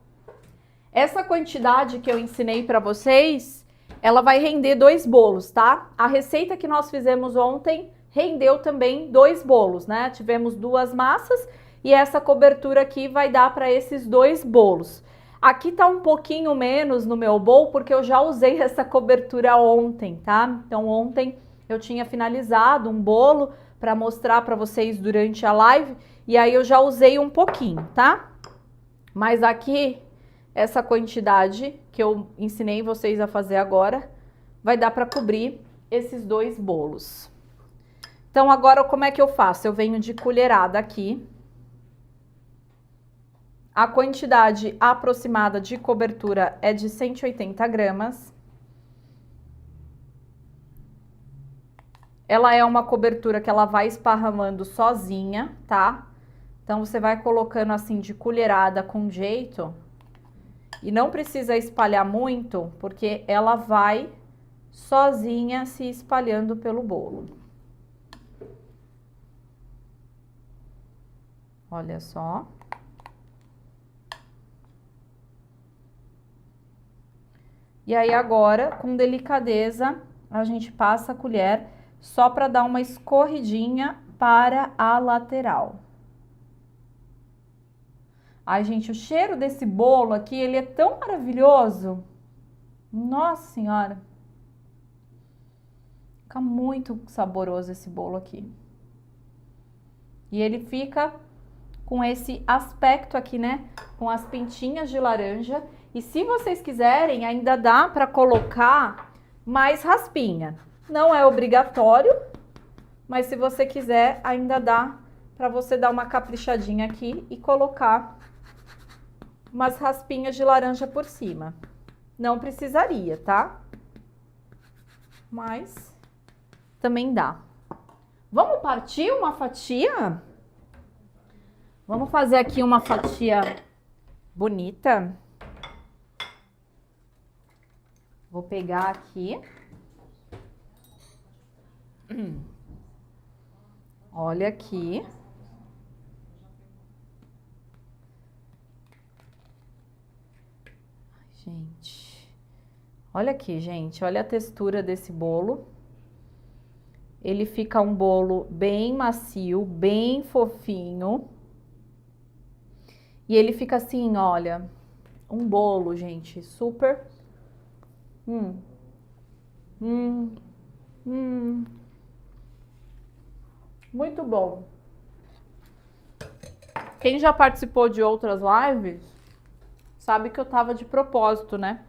[SPEAKER 1] Essa quantidade que eu ensinei para vocês, ela vai render 2 bolos, tá? A receita que nós fizemos ontem rendeu também 2 bolos, né? Tivemos 2 massas e essa cobertura aqui vai dar para esses 2 bolos. Aqui tá um pouquinho menos no meu bowl porque eu já usei essa cobertura ontem, tá? Então ontem eu tinha finalizado um bolo para mostrar para vocês durante a live e aí eu já usei um pouquinho, tá? Mas aqui essa quantidade que eu ensinei vocês a fazer agora vai dar para cobrir esses 2 bolos. Então agora como é que eu faço? Eu venho de colherada aqui. A quantidade aproximada de cobertura é de 180 gramas. Ela é uma cobertura que ela vai esparramando sozinha, tá? Então, você vai colocando assim de colherada com jeito. E não precisa espalhar muito, porque ela vai sozinha se espalhando pelo bolo. Olha só. E aí agora, com delicadeza, a gente passa a colher só para dar uma escorridinha para a lateral. Ai, gente, o cheiro desse bolo aqui, ele é tão maravilhoso. Nossa Senhora. Fica muito saboroso esse bolo aqui. E ele fica com esse aspecto aqui, né? Com as pintinhas de laranja. E se vocês quiserem, ainda dá para colocar mais raspinha. Não é obrigatório, mas se você quiser, ainda dá para você dar uma caprichadinha aqui e colocar umas raspinhas de laranja por cima. Não precisaria, tá? Mas também dá. Vamos partir uma fatia? Vamos fazer aqui uma fatia bonita. Vou pegar aqui. Olha aqui. Ai, gente. Olha aqui, gente. Olha a textura desse bolo. Ele fica um bolo bem macio, bem fofinho. E ele fica assim, olha, um bolo, gente, super... Muito bom. Quem já participou de outras lives sabe que eu tava de propósito, né?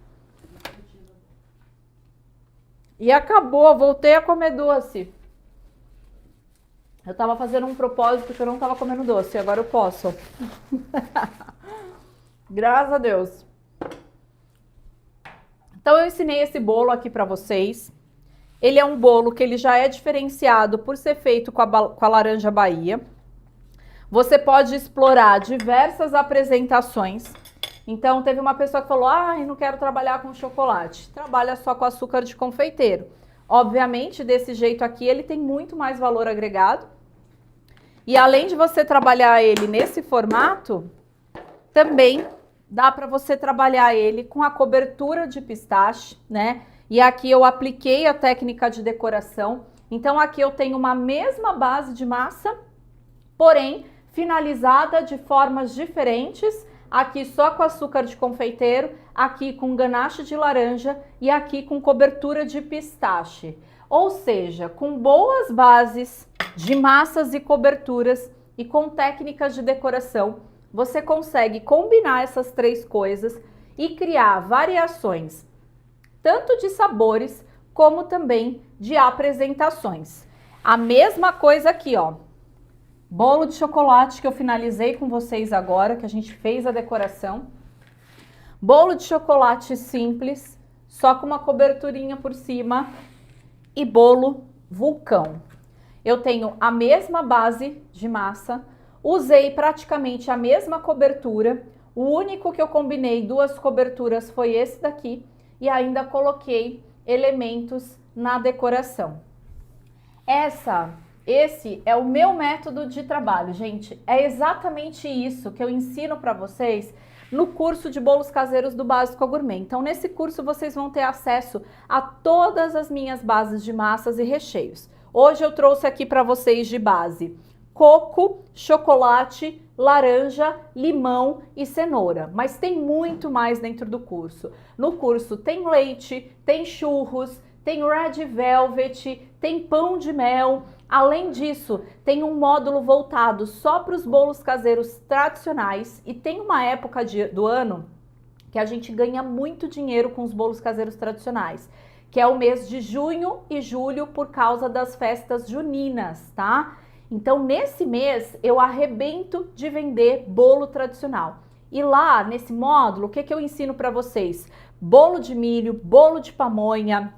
[SPEAKER 1] E acabou, voltei a comer doce. Eu tava fazendo um propósito que eu não tava comendo doce, agora eu posso. Graças a Deus. Então eu ensinei esse bolo aqui pra vocês. Ele é um bolo que ele já é diferenciado por ser feito com a laranja Bahia. Você pode explorar diversas apresentações. Então teve uma pessoa que falou, eu não quero trabalhar com chocolate. Trabalha só com açúcar de confeiteiro. Obviamente, desse jeito aqui, ele tem muito mais valor agregado. E além de você trabalhar ele nesse formato, também dá para você trabalhar ele com a cobertura de pistache, né? E aqui eu apliquei a técnica de decoração. Então aqui eu tenho uma mesma base de massa, porém finalizada de formas diferentes. Aqui só com açúcar de confeiteiro, aqui com ganache de laranja e aqui com cobertura de pistache. Ou seja, com boas bases de massas e coberturas e com técnicas de decoração, você consegue combinar essas três coisas e criar variações, tanto de sabores como também de apresentações. A mesma coisa aqui, ó. Bolo de chocolate que eu finalizei com vocês agora, que a gente fez a decoração. Bolo de chocolate simples, só com uma coberturinha por cima. E bolo vulcão. Eu tenho a mesma base de massa, usei praticamente a mesma cobertura. O único que eu combinei duas coberturas foi esse daqui. E ainda coloquei elementos na decoração. Esse é o meu método de trabalho, gente. É exatamente isso que eu ensino para vocês no curso de bolos caseiros do Básico ao Gourmet. Então, nesse curso, vocês vão ter acesso a todas as minhas bases de massas e recheios. Hoje eu trouxe aqui para vocês de base coco, chocolate, laranja, limão e cenoura. Mas tem muito mais dentro do curso. No curso tem leite, tem churros, tem red velvet, tem pão de mel. Além disso, tem um módulo voltado só para os bolos caseiros tradicionais e tem uma época do ano que a gente ganha muito dinheiro com os bolos caseiros tradicionais, que é o mês de junho e julho por causa das festas juninas, tá? Então, nesse mês, eu arrebento de vender bolo tradicional. E lá, nesse módulo, o que eu ensino para vocês? Bolo de milho, bolo de pamonha,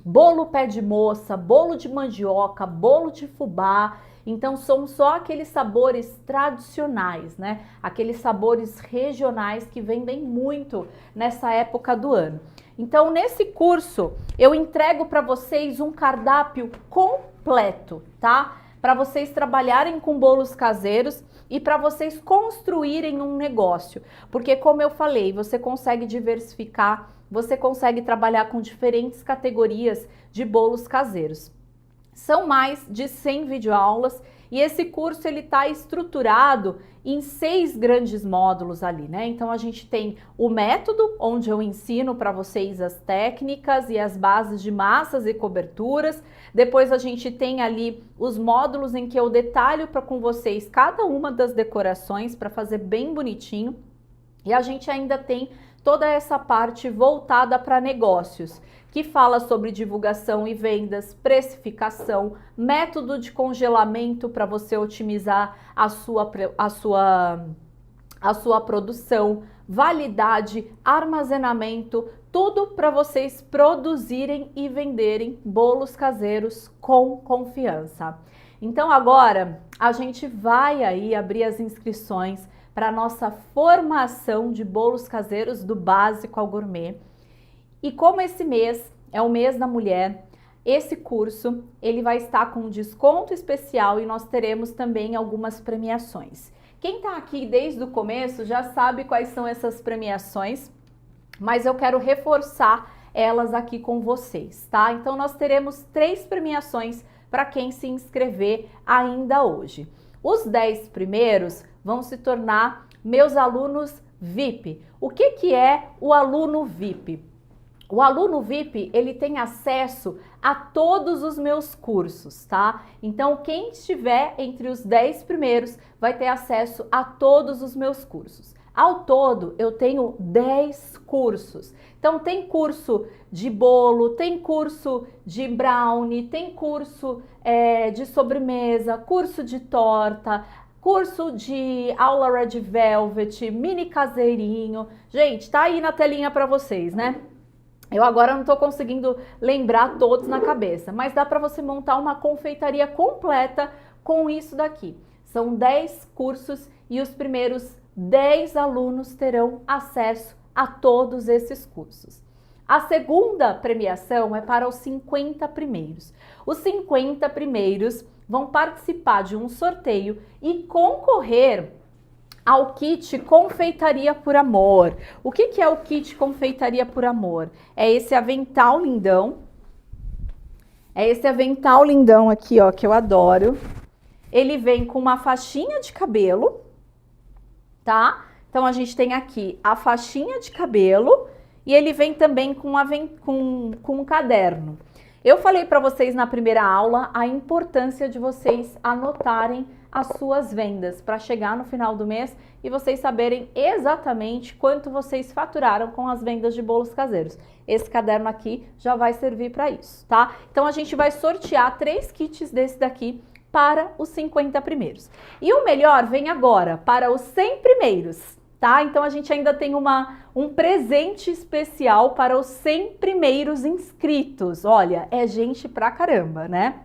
[SPEAKER 1] bolo pé de moça, bolo de mandioca, bolo de fubá. Então são só aqueles sabores tradicionais, né? Aqueles sabores regionais que vendem muito nessa época do ano. Então nesse curso eu entrego para vocês um cardápio completo, tá? Para vocês trabalharem com bolos caseiros e para vocês construírem um negócio. Porque como eu falei, você consegue diversificar, você consegue trabalhar com diferentes categorias de bolos caseiros. São mais de 100 videoaulas e esse curso ele está estruturado em 6 grandes módulos ali, né? Então a gente tem o método, onde eu ensino para vocês as técnicas e as bases de massas e coberturas. Depois a gente tem ali os módulos em que eu detalho com vocês cada uma das decorações para fazer bem bonitinho. E a gente ainda tem toda essa parte voltada para negócios, que fala sobre divulgação e vendas, precificação, método de congelamento para você otimizar a sua produção, validade, armazenamento, tudo para vocês produzirem e venderem bolos caseiros com confiança. Então agora a gente vai aí abrir as inscrições para a nossa formação de bolos caseiros do básico ao gourmet. E como esse mês é o mês da mulher, esse curso ele vai estar com um desconto especial e nós teremos também algumas premiações. Quem está aqui desde o começo já sabe quais são essas premiações, mas eu quero reforçar elas aqui com vocês, tá? Então nós teremos 3 premiações para quem se inscrever ainda hoje. Os 10 primeiros vão se tornar meus alunos VIP. O que é o aluno VIP? O aluno VIP, ele tem acesso a todos os meus cursos, tá? Então, quem estiver entre os 10 primeiros vai ter acesso a todos os meus cursos. Ao todo, eu tenho 10 cursos. Então, tem curso de bolo, tem curso de brownie, tem curso de sobremesa, curso de torta, curso de aula Red Velvet, mini caseirinho. Gente, tá aí na telinha para vocês, né? Eu agora não tô conseguindo lembrar todos na cabeça, mas dá para você montar uma confeitaria completa com isso daqui. São 10 cursos e os primeiros 10 alunos terão acesso a todos esses cursos. A segunda premiação é para os 50 primeiros. Os 50 primeiros vão participar de um sorteio e concorrer ao kit Confeitaria por Amor. O que é o kit Confeitaria por Amor? É esse avental lindão. É esse avental lindão aqui, ó, que eu adoro. Ele vem com uma faixinha de cabelo, tá? Então a gente tem aqui a faixinha de cabelo e ele vem também com um caderno. Eu falei para vocês na primeira aula a importância de vocês anotarem as suas vendas para chegar no final do mês e vocês saberem exatamente quanto vocês faturaram com as vendas de bolos caseiros. Esse caderno aqui já vai servir para isso, tá? Então a gente vai sortear 3 kits desse daqui para os 50 primeiros. E o melhor vem agora, para os 100 primeiros, tá? Então a gente ainda tem um presente especial para os 100 primeiros inscritos. Olha, é gente pra caramba, né?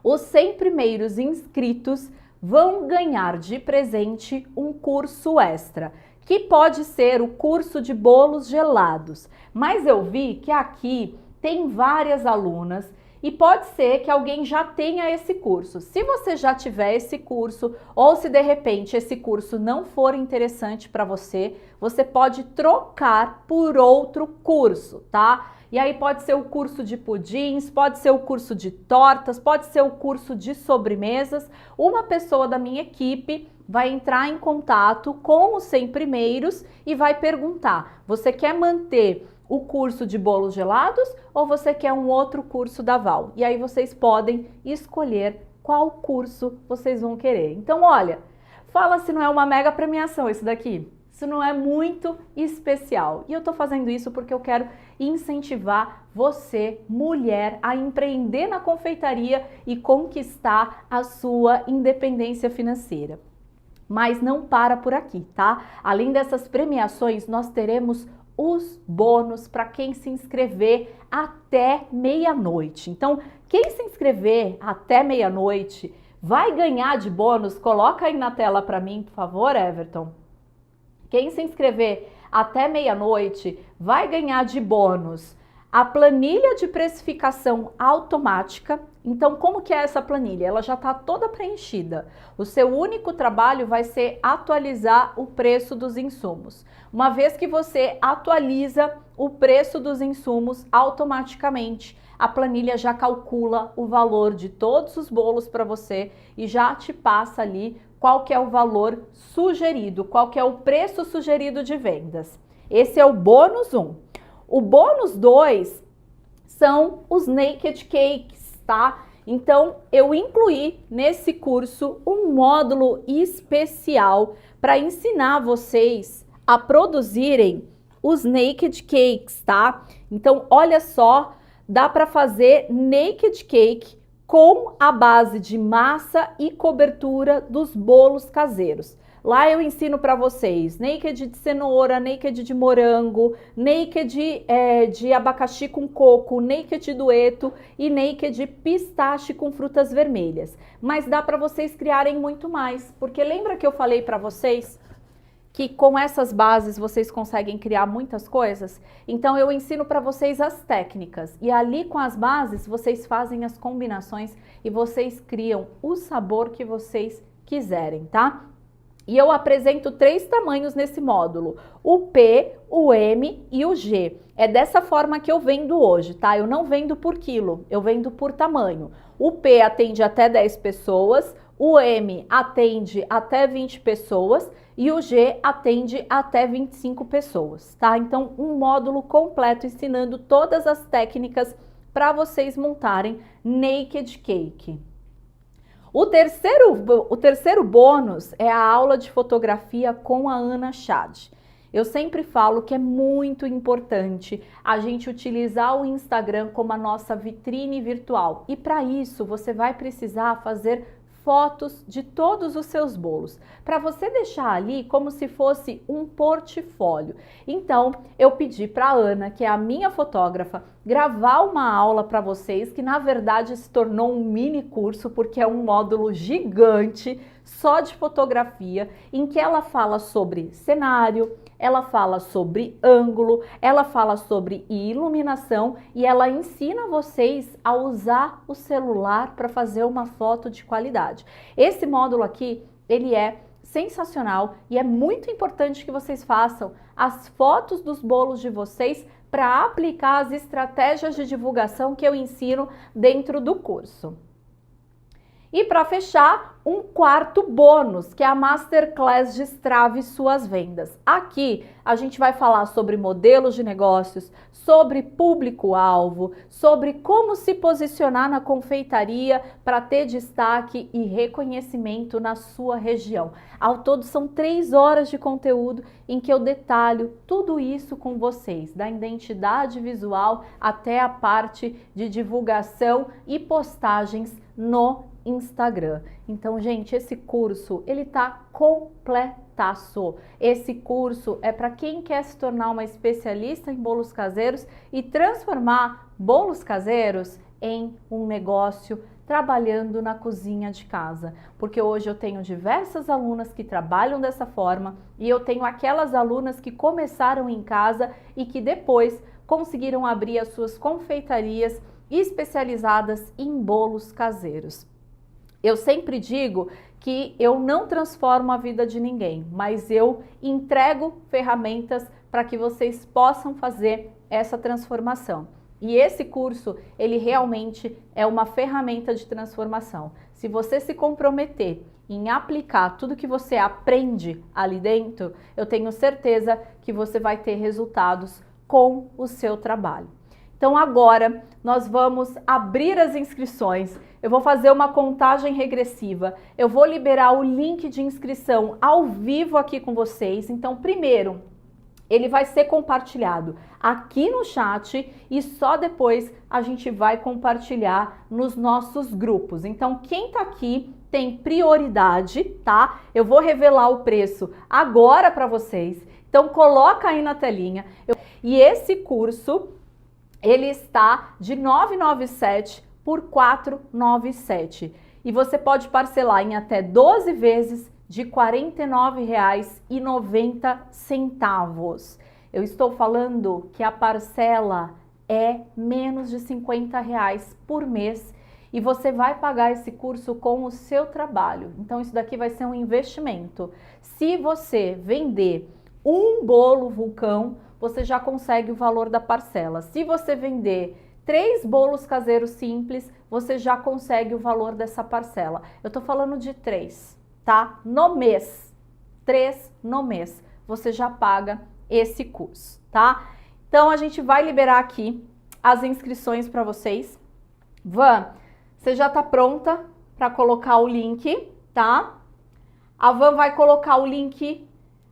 [SPEAKER 1] Os 100 primeiros inscritos vão ganhar de presente um curso extra, que pode ser o curso de bolos gelados. Mas eu vi que aqui tem várias alunas e pode ser que alguém já tenha esse curso. Se você já tiver esse curso ou se de repente esse curso não for interessante para você, você pode trocar por outro curso, tá? E aí pode ser o curso de pudins, pode ser o curso de tortas, pode ser o curso de sobremesas. Uma pessoa da minha equipe vai entrar em contato com os 100 primeiros e vai perguntar: você quer manter o curso de bolos gelados ou você quer um outro curso da Val? E aí vocês podem escolher qual curso vocês vão querer. Então, olha, fala se não é uma mega premiação isso daqui. Isso não é muito especial. E eu tô fazendo isso porque eu quero incentivar você, mulher, a empreender na confeitaria e conquistar a sua independência financeira. Mas não para por aqui, tá? Além dessas premiações, nós teremos os bônus para quem se inscrever até meia-noite. Então, quem se inscrever até meia-noite vai ganhar de bônus? Coloca aí na tela para mim, por favor, Everton. Quem se inscrever até meia-noite vai ganhar de bônus a planilha de precificação automática. Então, como que é essa planilha? Ela já está toda preenchida. O seu único trabalho vai ser atualizar o preço dos insumos. Uma vez que você atualiza o preço dos insumos automaticamente, a planilha já calcula o valor de todos os bolos para você e já te passa ali qual que é o valor sugerido, qual que é o preço sugerido de vendas. Esse é o bônus 1. O bônus 2 são os naked cakes, tá? Então, eu incluí nesse curso um módulo especial para ensinar vocês a produzirem os naked cakes, tá? Então, olha só, dá para fazer naked cake com a base de massa e cobertura dos bolos caseiros. Lá eu ensino para vocês naked de cenoura, naked de morango, naked de abacaxi com coco, naked dueto e naked pistache com frutas vermelhas. Mas dá para vocês criarem muito mais, porque lembra que eu falei para vocês que com essas bases vocês conseguem criar muitas coisas? Então eu ensino para vocês as técnicas e ali com as bases vocês fazem as combinações e vocês criam o sabor que vocês quiserem, tá? E eu apresento 3 tamanhos nesse módulo, o P, o M e o G. É dessa forma que eu vendo hoje, tá? Eu não vendo por quilo, eu vendo por tamanho. O P atende até 10 pessoas, o M atende até 20 pessoas e o G atende até 25 pessoas, tá? Então, um módulo completo ensinando todas as técnicas para vocês montarem naked cake. O terceiro bônus é a aula de fotografia com a Ana Chad. Eu sempre falo que é muito importante a gente utilizar o Instagram como a nossa vitrine virtual. E para isso você vai precisar fazer fotos de todos os seus bolos, para você deixar ali como se fosse um portfólio. Então, eu pedi para a Ana, que é a minha fotógrafa, gravar uma aula para vocês, que na verdade se tornou um mini curso, porque é um módulo gigante só de fotografia, em que ela fala sobre cenário, ela fala sobre ângulo, ela fala sobre iluminação e ela ensina vocês a usar o celular para fazer uma foto de qualidade. Esse módulo aqui, ele é sensacional e é muito importante que vocês façam as fotos dos bolos de vocês para aplicar as estratégias de divulgação que eu ensino dentro do curso. E para fechar, um quarto bônus, que é a Masterclass Destrave Suas Vendas. Aqui a gente vai falar sobre modelos de negócios, sobre público-alvo, sobre como se posicionar na confeitaria para ter destaque e reconhecimento na sua região. Ao todo são 3 horas de conteúdo em que eu detalho tudo isso com vocês, da identidade visual até a parte de divulgação e postagens no Instagram. Então, gente, esse curso, ele tá completaço. Esse curso é para quem quer se tornar uma especialista em bolos caseiros e transformar bolos caseiros em um negócio trabalhando na cozinha de casa. Porque hoje eu tenho diversas alunas que trabalham dessa forma e eu tenho aquelas alunas que começaram em casa e que depois conseguiram abrir as suas confeitarias especializadas em bolos caseiros. Eu sempre digo que eu não transformo a vida de ninguém, mas eu entrego ferramentas para que vocês possam fazer essa transformação. E esse curso, ele realmente é uma ferramenta de transformação. Se você se comprometer em aplicar tudo que você aprende ali dentro, eu tenho certeza que você vai ter resultados com o seu trabalho. Então agora nós vamos abrir as inscrições, eu vou fazer uma contagem regressiva, eu vou liberar o link de inscrição ao vivo aqui com vocês. Então primeiro, ele vai ser compartilhado aqui no chat e só depois a gente vai compartilhar nos nossos grupos. Então quem tá aqui tem prioridade, tá? Eu vou revelar o preço agora para vocês, então coloca aí na telinha. E esse curso, ele está de R$ 997 por R$ 497. e você pode parcelar em até 12 vezes de R$ 49,90. Eu estou falando que a parcela é menos de R$ 50 por mês e você vai pagar esse curso com o seu trabalho. Então isso daqui vai ser um investimento. Se você vender um bolo vulcão, você já consegue o valor da parcela. Se você vender 3 bolos caseiros simples, você já consegue o valor dessa parcela. Eu tô falando de 3, tá? No mês. 3 no mês. Você já paga esse curso, tá? Então a gente vai liberar aqui as inscrições para vocês. Van, você já tá pronta para colocar o link, tá? A Van vai colocar o link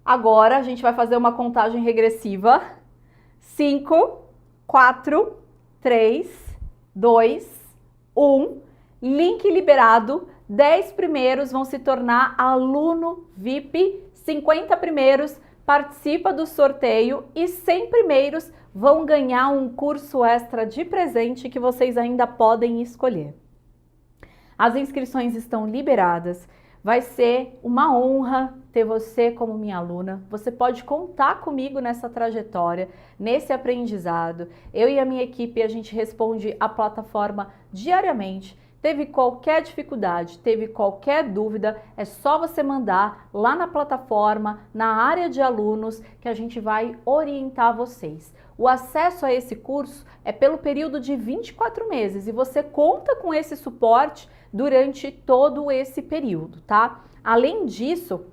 [SPEAKER 1] agora. A gente vai fazer uma contagem regressiva. 5, 4, 3, 2, 1. Link liberado. 10 primeiros vão se tornar aluno VIP. 50 primeiros participa do sorteio e 100 primeiros vão ganhar um curso extra de presente que vocês ainda podem escolher. As inscrições estão liberadas. Vai ser uma honra ter você como minha aluna. Você pode contar comigo nessa trajetória, nesse aprendizado. Eu e a minha equipe, a gente responde a plataforma diariamente. Teve qualquer dificuldade, teve qualquer dúvida, é só você mandar lá na plataforma, na área de alunos, que a gente vai orientar vocês. O acesso a esse curso é pelo período de 24 meses e você conta com esse suporte durante todo esse período, tá? Além disso,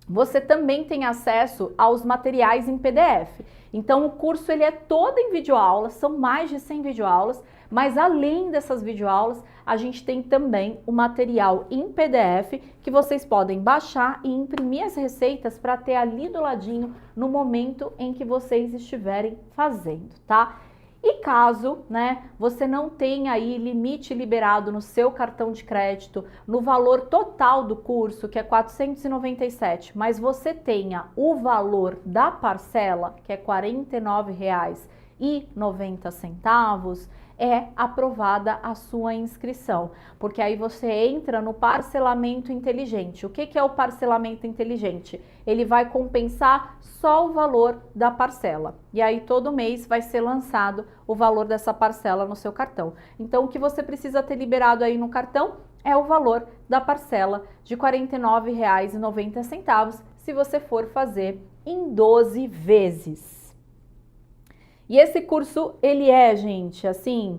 [SPEAKER 1] você também tem acesso aos materiais em PDF. Então o curso ele é todo em videoaulas, são mais de 100 videoaulas, mas além dessas videoaulas, a gente tem também o material em PDF que vocês podem baixar e imprimir as receitas para ter ali do ladinho no momento em que vocês estiverem fazendo, tá? E caso, né, você não tenha aí limite liberado no seu cartão de crédito, no valor total do curso, que é R$ 497, mas você tenha o valor da parcela, que é R$ 49,90, é aprovada a sua inscrição, porque aí você entra no parcelamento inteligente. O que é o parcelamento inteligente? Ele vai compensar só o valor da parcela, e aí todo mês vai ser lançado o valor dessa parcela no seu cartão. Então o que você precisa ter liberado aí no cartão é o valor da parcela de R$ 49,90 se você for fazer em 12 vezes. E esse curso, ele é, gente, assim,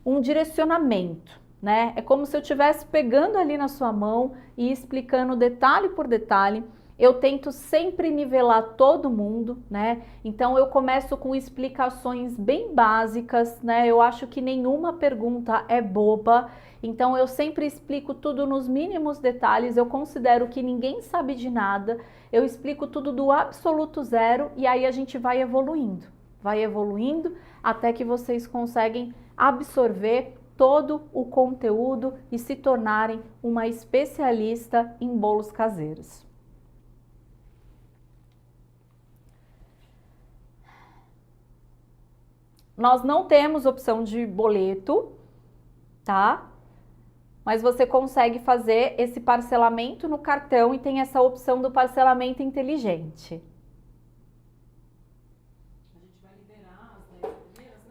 [SPEAKER 1] um direcionamento, né? É como se eu estivesse pegando ali na sua mão e explicando detalhe por detalhe. Eu tento sempre nivelar todo mundo, né? Então eu começo com explicações bem básicas, né? Eu acho que nenhuma pergunta é boba. Então eu sempre explico tudo nos mínimos detalhes. Eu considero que ninguém sabe de nada. Eu explico tudo do absoluto zero e aí a gente vai evoluindo. Vai evoluindo até que vocês conseguem absorver todo o conteúdo e se tornarem uma especialista em bolos caseiros. Nós não temos opção de boleto, tá? Mas você consegue fazer esse parcelamento no cartão e tem essa opção do parcelamento inteligente.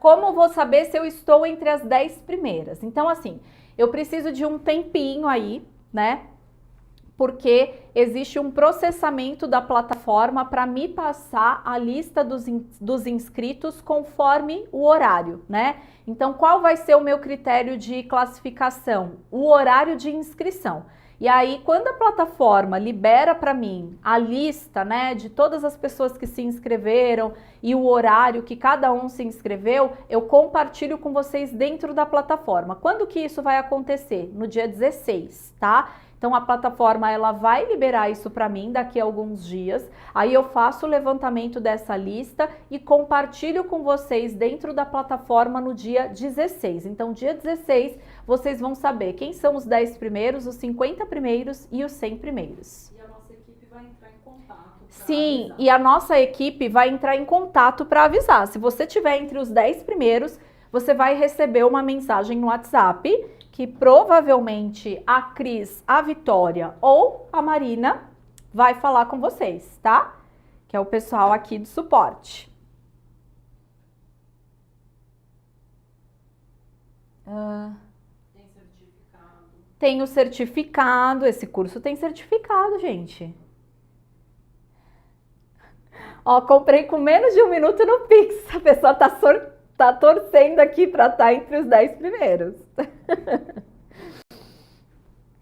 [SPEAKER 1] Como vou saber se eu estou entre as 10 primeiras? Então, assim, eu preciso de um tempinho aí, né? Porque existe um processamento da plataforma para me passar a lista dos inscritos conforme o horário, né? Então, qual vai ser o meu critério de classificação? O horário de inscrição. E aí, quando a plataforma libera para mim a lista, né, de todas as pessoas que se inscreveram e o horário que cada um se inscreveu, eu compartilho com vocês dentro da plataforma. Quando que isso vai acontecer? No dia 16, tá? Então a plataforma ela vai liberar isso para mim daqui a alguns dias. Aí eu faço o levantamento dessa lista e compartilho com vocês dentro da plataforma no dia 16. Então dia 16 vocês vão saber quem são os 10 primeiros, os 50 primeiros e os 100 primeiros.
[SPEAKER 2] E a nossa equipe vai entrar em contato.
[SPEAKER 1] Sim,
[SPEAKER 2] avisar.
[SPEAKER 1] e a nossa equipe vai entrar em contato para avisar. Se você tiver entre os 10 primeiros, você vai receber uma mensagem no WhatsApp que provavelmente a Cris, a Vitória ou a Marina vai falar com vocês, tá? Que é o pessoal aqui do suporte.
[SPEAKER 2] Tem certificado.
[SPEAKER 1] Tem o certificado, esse curso tem certificado, gente. Ó, comprei com menos de 1 minuto no Pix. A pessoa tá torcendo aqui para estar entre os 10 primeiros.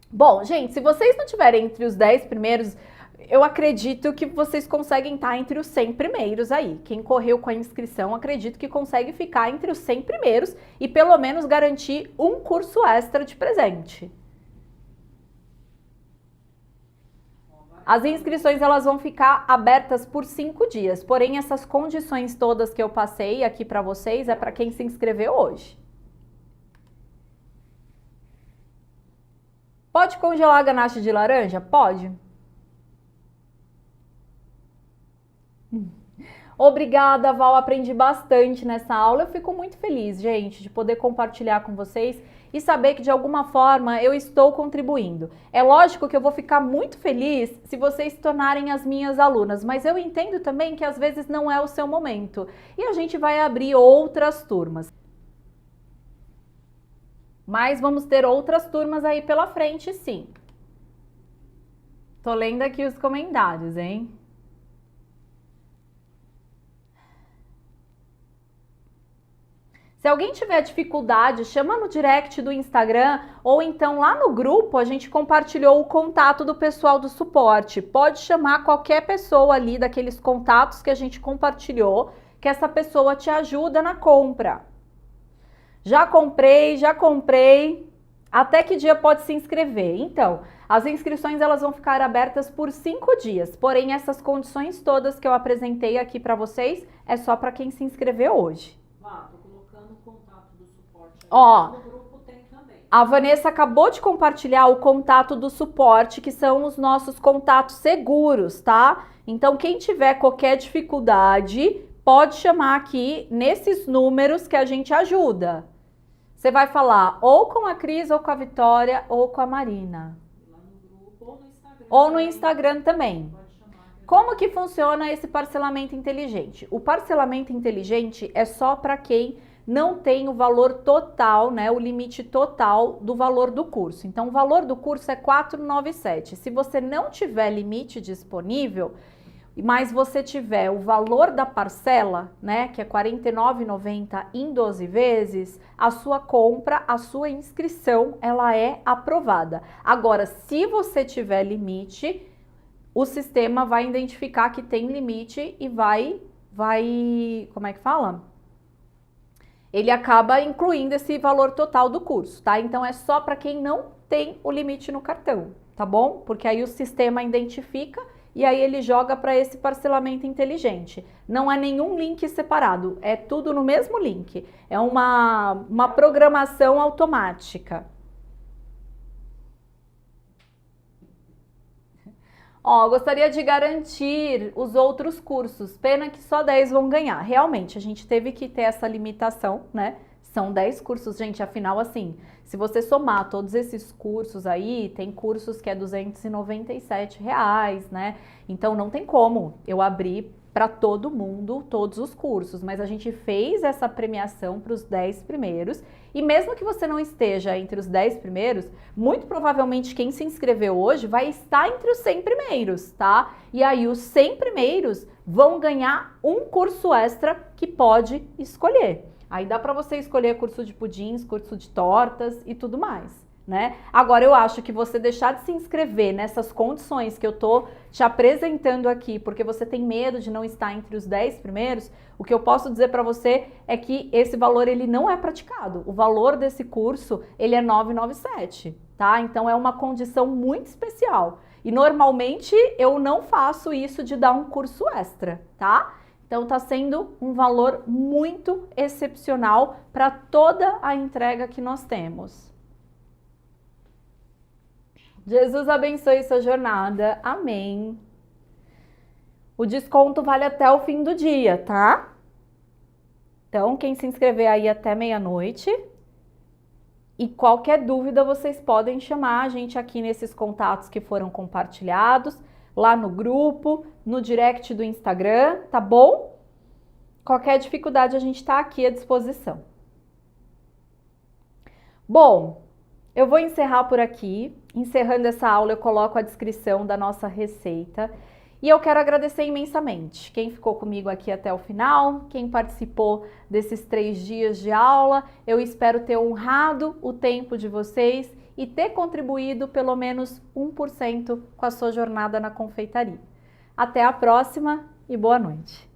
[SPEAKER 1] Bom, gente, se vocês não estiverem entre os 10 primeiros, eu acredito que vocês conseguem estar entre os 100 primeiros aí. Quem correu com a inscrição, acredito que consegue ficar entre os 100 primeiros e pelo menos garantir um curso extra de presente. As inscrições elas vão ficar abertas por 5 dias, porém essas condições todas que eu passei aqui para vocês é para quem se inscreveu hoje. Pode congelar a ganache de laranja? Pode. Obrigada, Val, aprendi bastante nessa aula. Eu fico muito feliz, gente, de poder compartilhar com vocês e saber que de alguma forma eu estou contribuindo. É lógico que eu vou ficar muito feliz se vocês se tornarem as minhas alunas, mas eu entendo também que às vezes não é o seu momento e a gente vai abrir outras turmas. Mas vamos ter outras turmas aí pela frente, sim. Tô lendo aqui os comentários, hein? Se alguém tiver dificuldade, chama no direct do Instagram ou então lá no grupo a gente compartilhou o contato do pessoal do suporte. Pode chamar qualquer pessoa ali daqueles contatos que a gente compartilhou, que essa pessoa te ajuda na compra. Já comprei. Até que dia pode se inscrever? Então, as inscrições elas vão ficar abertas por 5 dias, porém essas condições todas que eu apresentei aqui para vocês é só para quem se inscreveu hoje. Ó,
[SPEAKER 2] No grupo tem também.
[SPEAKER 1] a Vanessa acabou de compartilhar o contato do suporte, que são os nossos contatos seguros, tá? Então, quem tiver qualquer dificuldade, pode chamar aqui nesses números que a gente ajuda. Você vai falar ou com a Cris, ou com a Vitória, ou com a Marina.
[SPEAKER 2] Lá no grupo ou no Instagram.
[SPEAKER 1] Ou no Instagram também.
[SPEAKER 2] Pode chamar.
[SPEAKER 1] Como que funciona esse parcelamento inteligente? O parcelamento inteligente é só para quem não tem o valor total, né, o limite total do valor do curso. Então, o valor do curso é 497. Se você não tiver limite disponível, mas você tiver o valor da parcela, né, que é R$ 49,90 em 12 vezes, a sua compra, a sua inscrição, ela é aprovada. Agora, se você tiver limite, o sistema vai identificar que tem limite e vai, como é que fala? Ele acaba incluindo esse valor total do curso, tá? Então é só para quem não tem o limite no cartão, tá bom? Porque aí o sistema identifica e aí ele joga para esse parcelamento inteligente. Não é nenhum link separado, é tudo no mesmo link. É uma programação automática. Ó, gostaria de garantir os outros cursos, pena que só 10 vão ganhar. Realmente, a gente teve que ter essa limitação, né? São 10 cursos, gente, afinal, assim, se você somar todos esses cursos aí, tem cursos que é R$ 297, né? Então, não tem como eu abrir para todo mundo todos os cursos, mas a gente fez essa premiação para os 10 primeiros e mesmo que você não esteja entre os 10 primeiros, muito provavelmente quem se inscreveu hoje vai estar entre os 100 primeiros, tá? E aí os 100 primeiros vão ganhar um curso extra que pode escolher. Aí dá para você escolher curso de pudins, curso de tortas e tudo mais, né? Agora eu acho que você deixar de se inscrever nessas condições que eu tô te apresentando aqui, porque você tem medo de não estar entre os 10 primeiros, o que eu posso dizer para você é que esse valor ele não é praticado. O valor desse curso, ele é 997, tá? Então é uma condição muito especial. E normalmente eu não faço isso de dar um curso extra, tá? Então tá sendo um valor muito excepcional para toda a entrega que nós temos. Jesus abençoe sua jornada. Amém. O desconto vale até o fim do dia, tá? Então, quem se inscrever aí até meia-noite, E qualquer dúvida vocês podem chamar a gente aqui nesses contatos que foram compartilhados, lá no grupo, no direct do Instagram, tá bom? Qualquer dificuldade a gente está aqui à disposição. Bom, eu vou encerrar por aqui. Encerrando essa aula, eu coloco a descrição da nossa receita. E eu quero agradecer imensamente quem ficou comigo aqui até o final, quem participou desses 3 dias de aula. Eu espero ter honrado o tempo de vocês e ter contribuído pelo menos 1% com a sua jornada na confeitaria. Até a próxima e boa noite!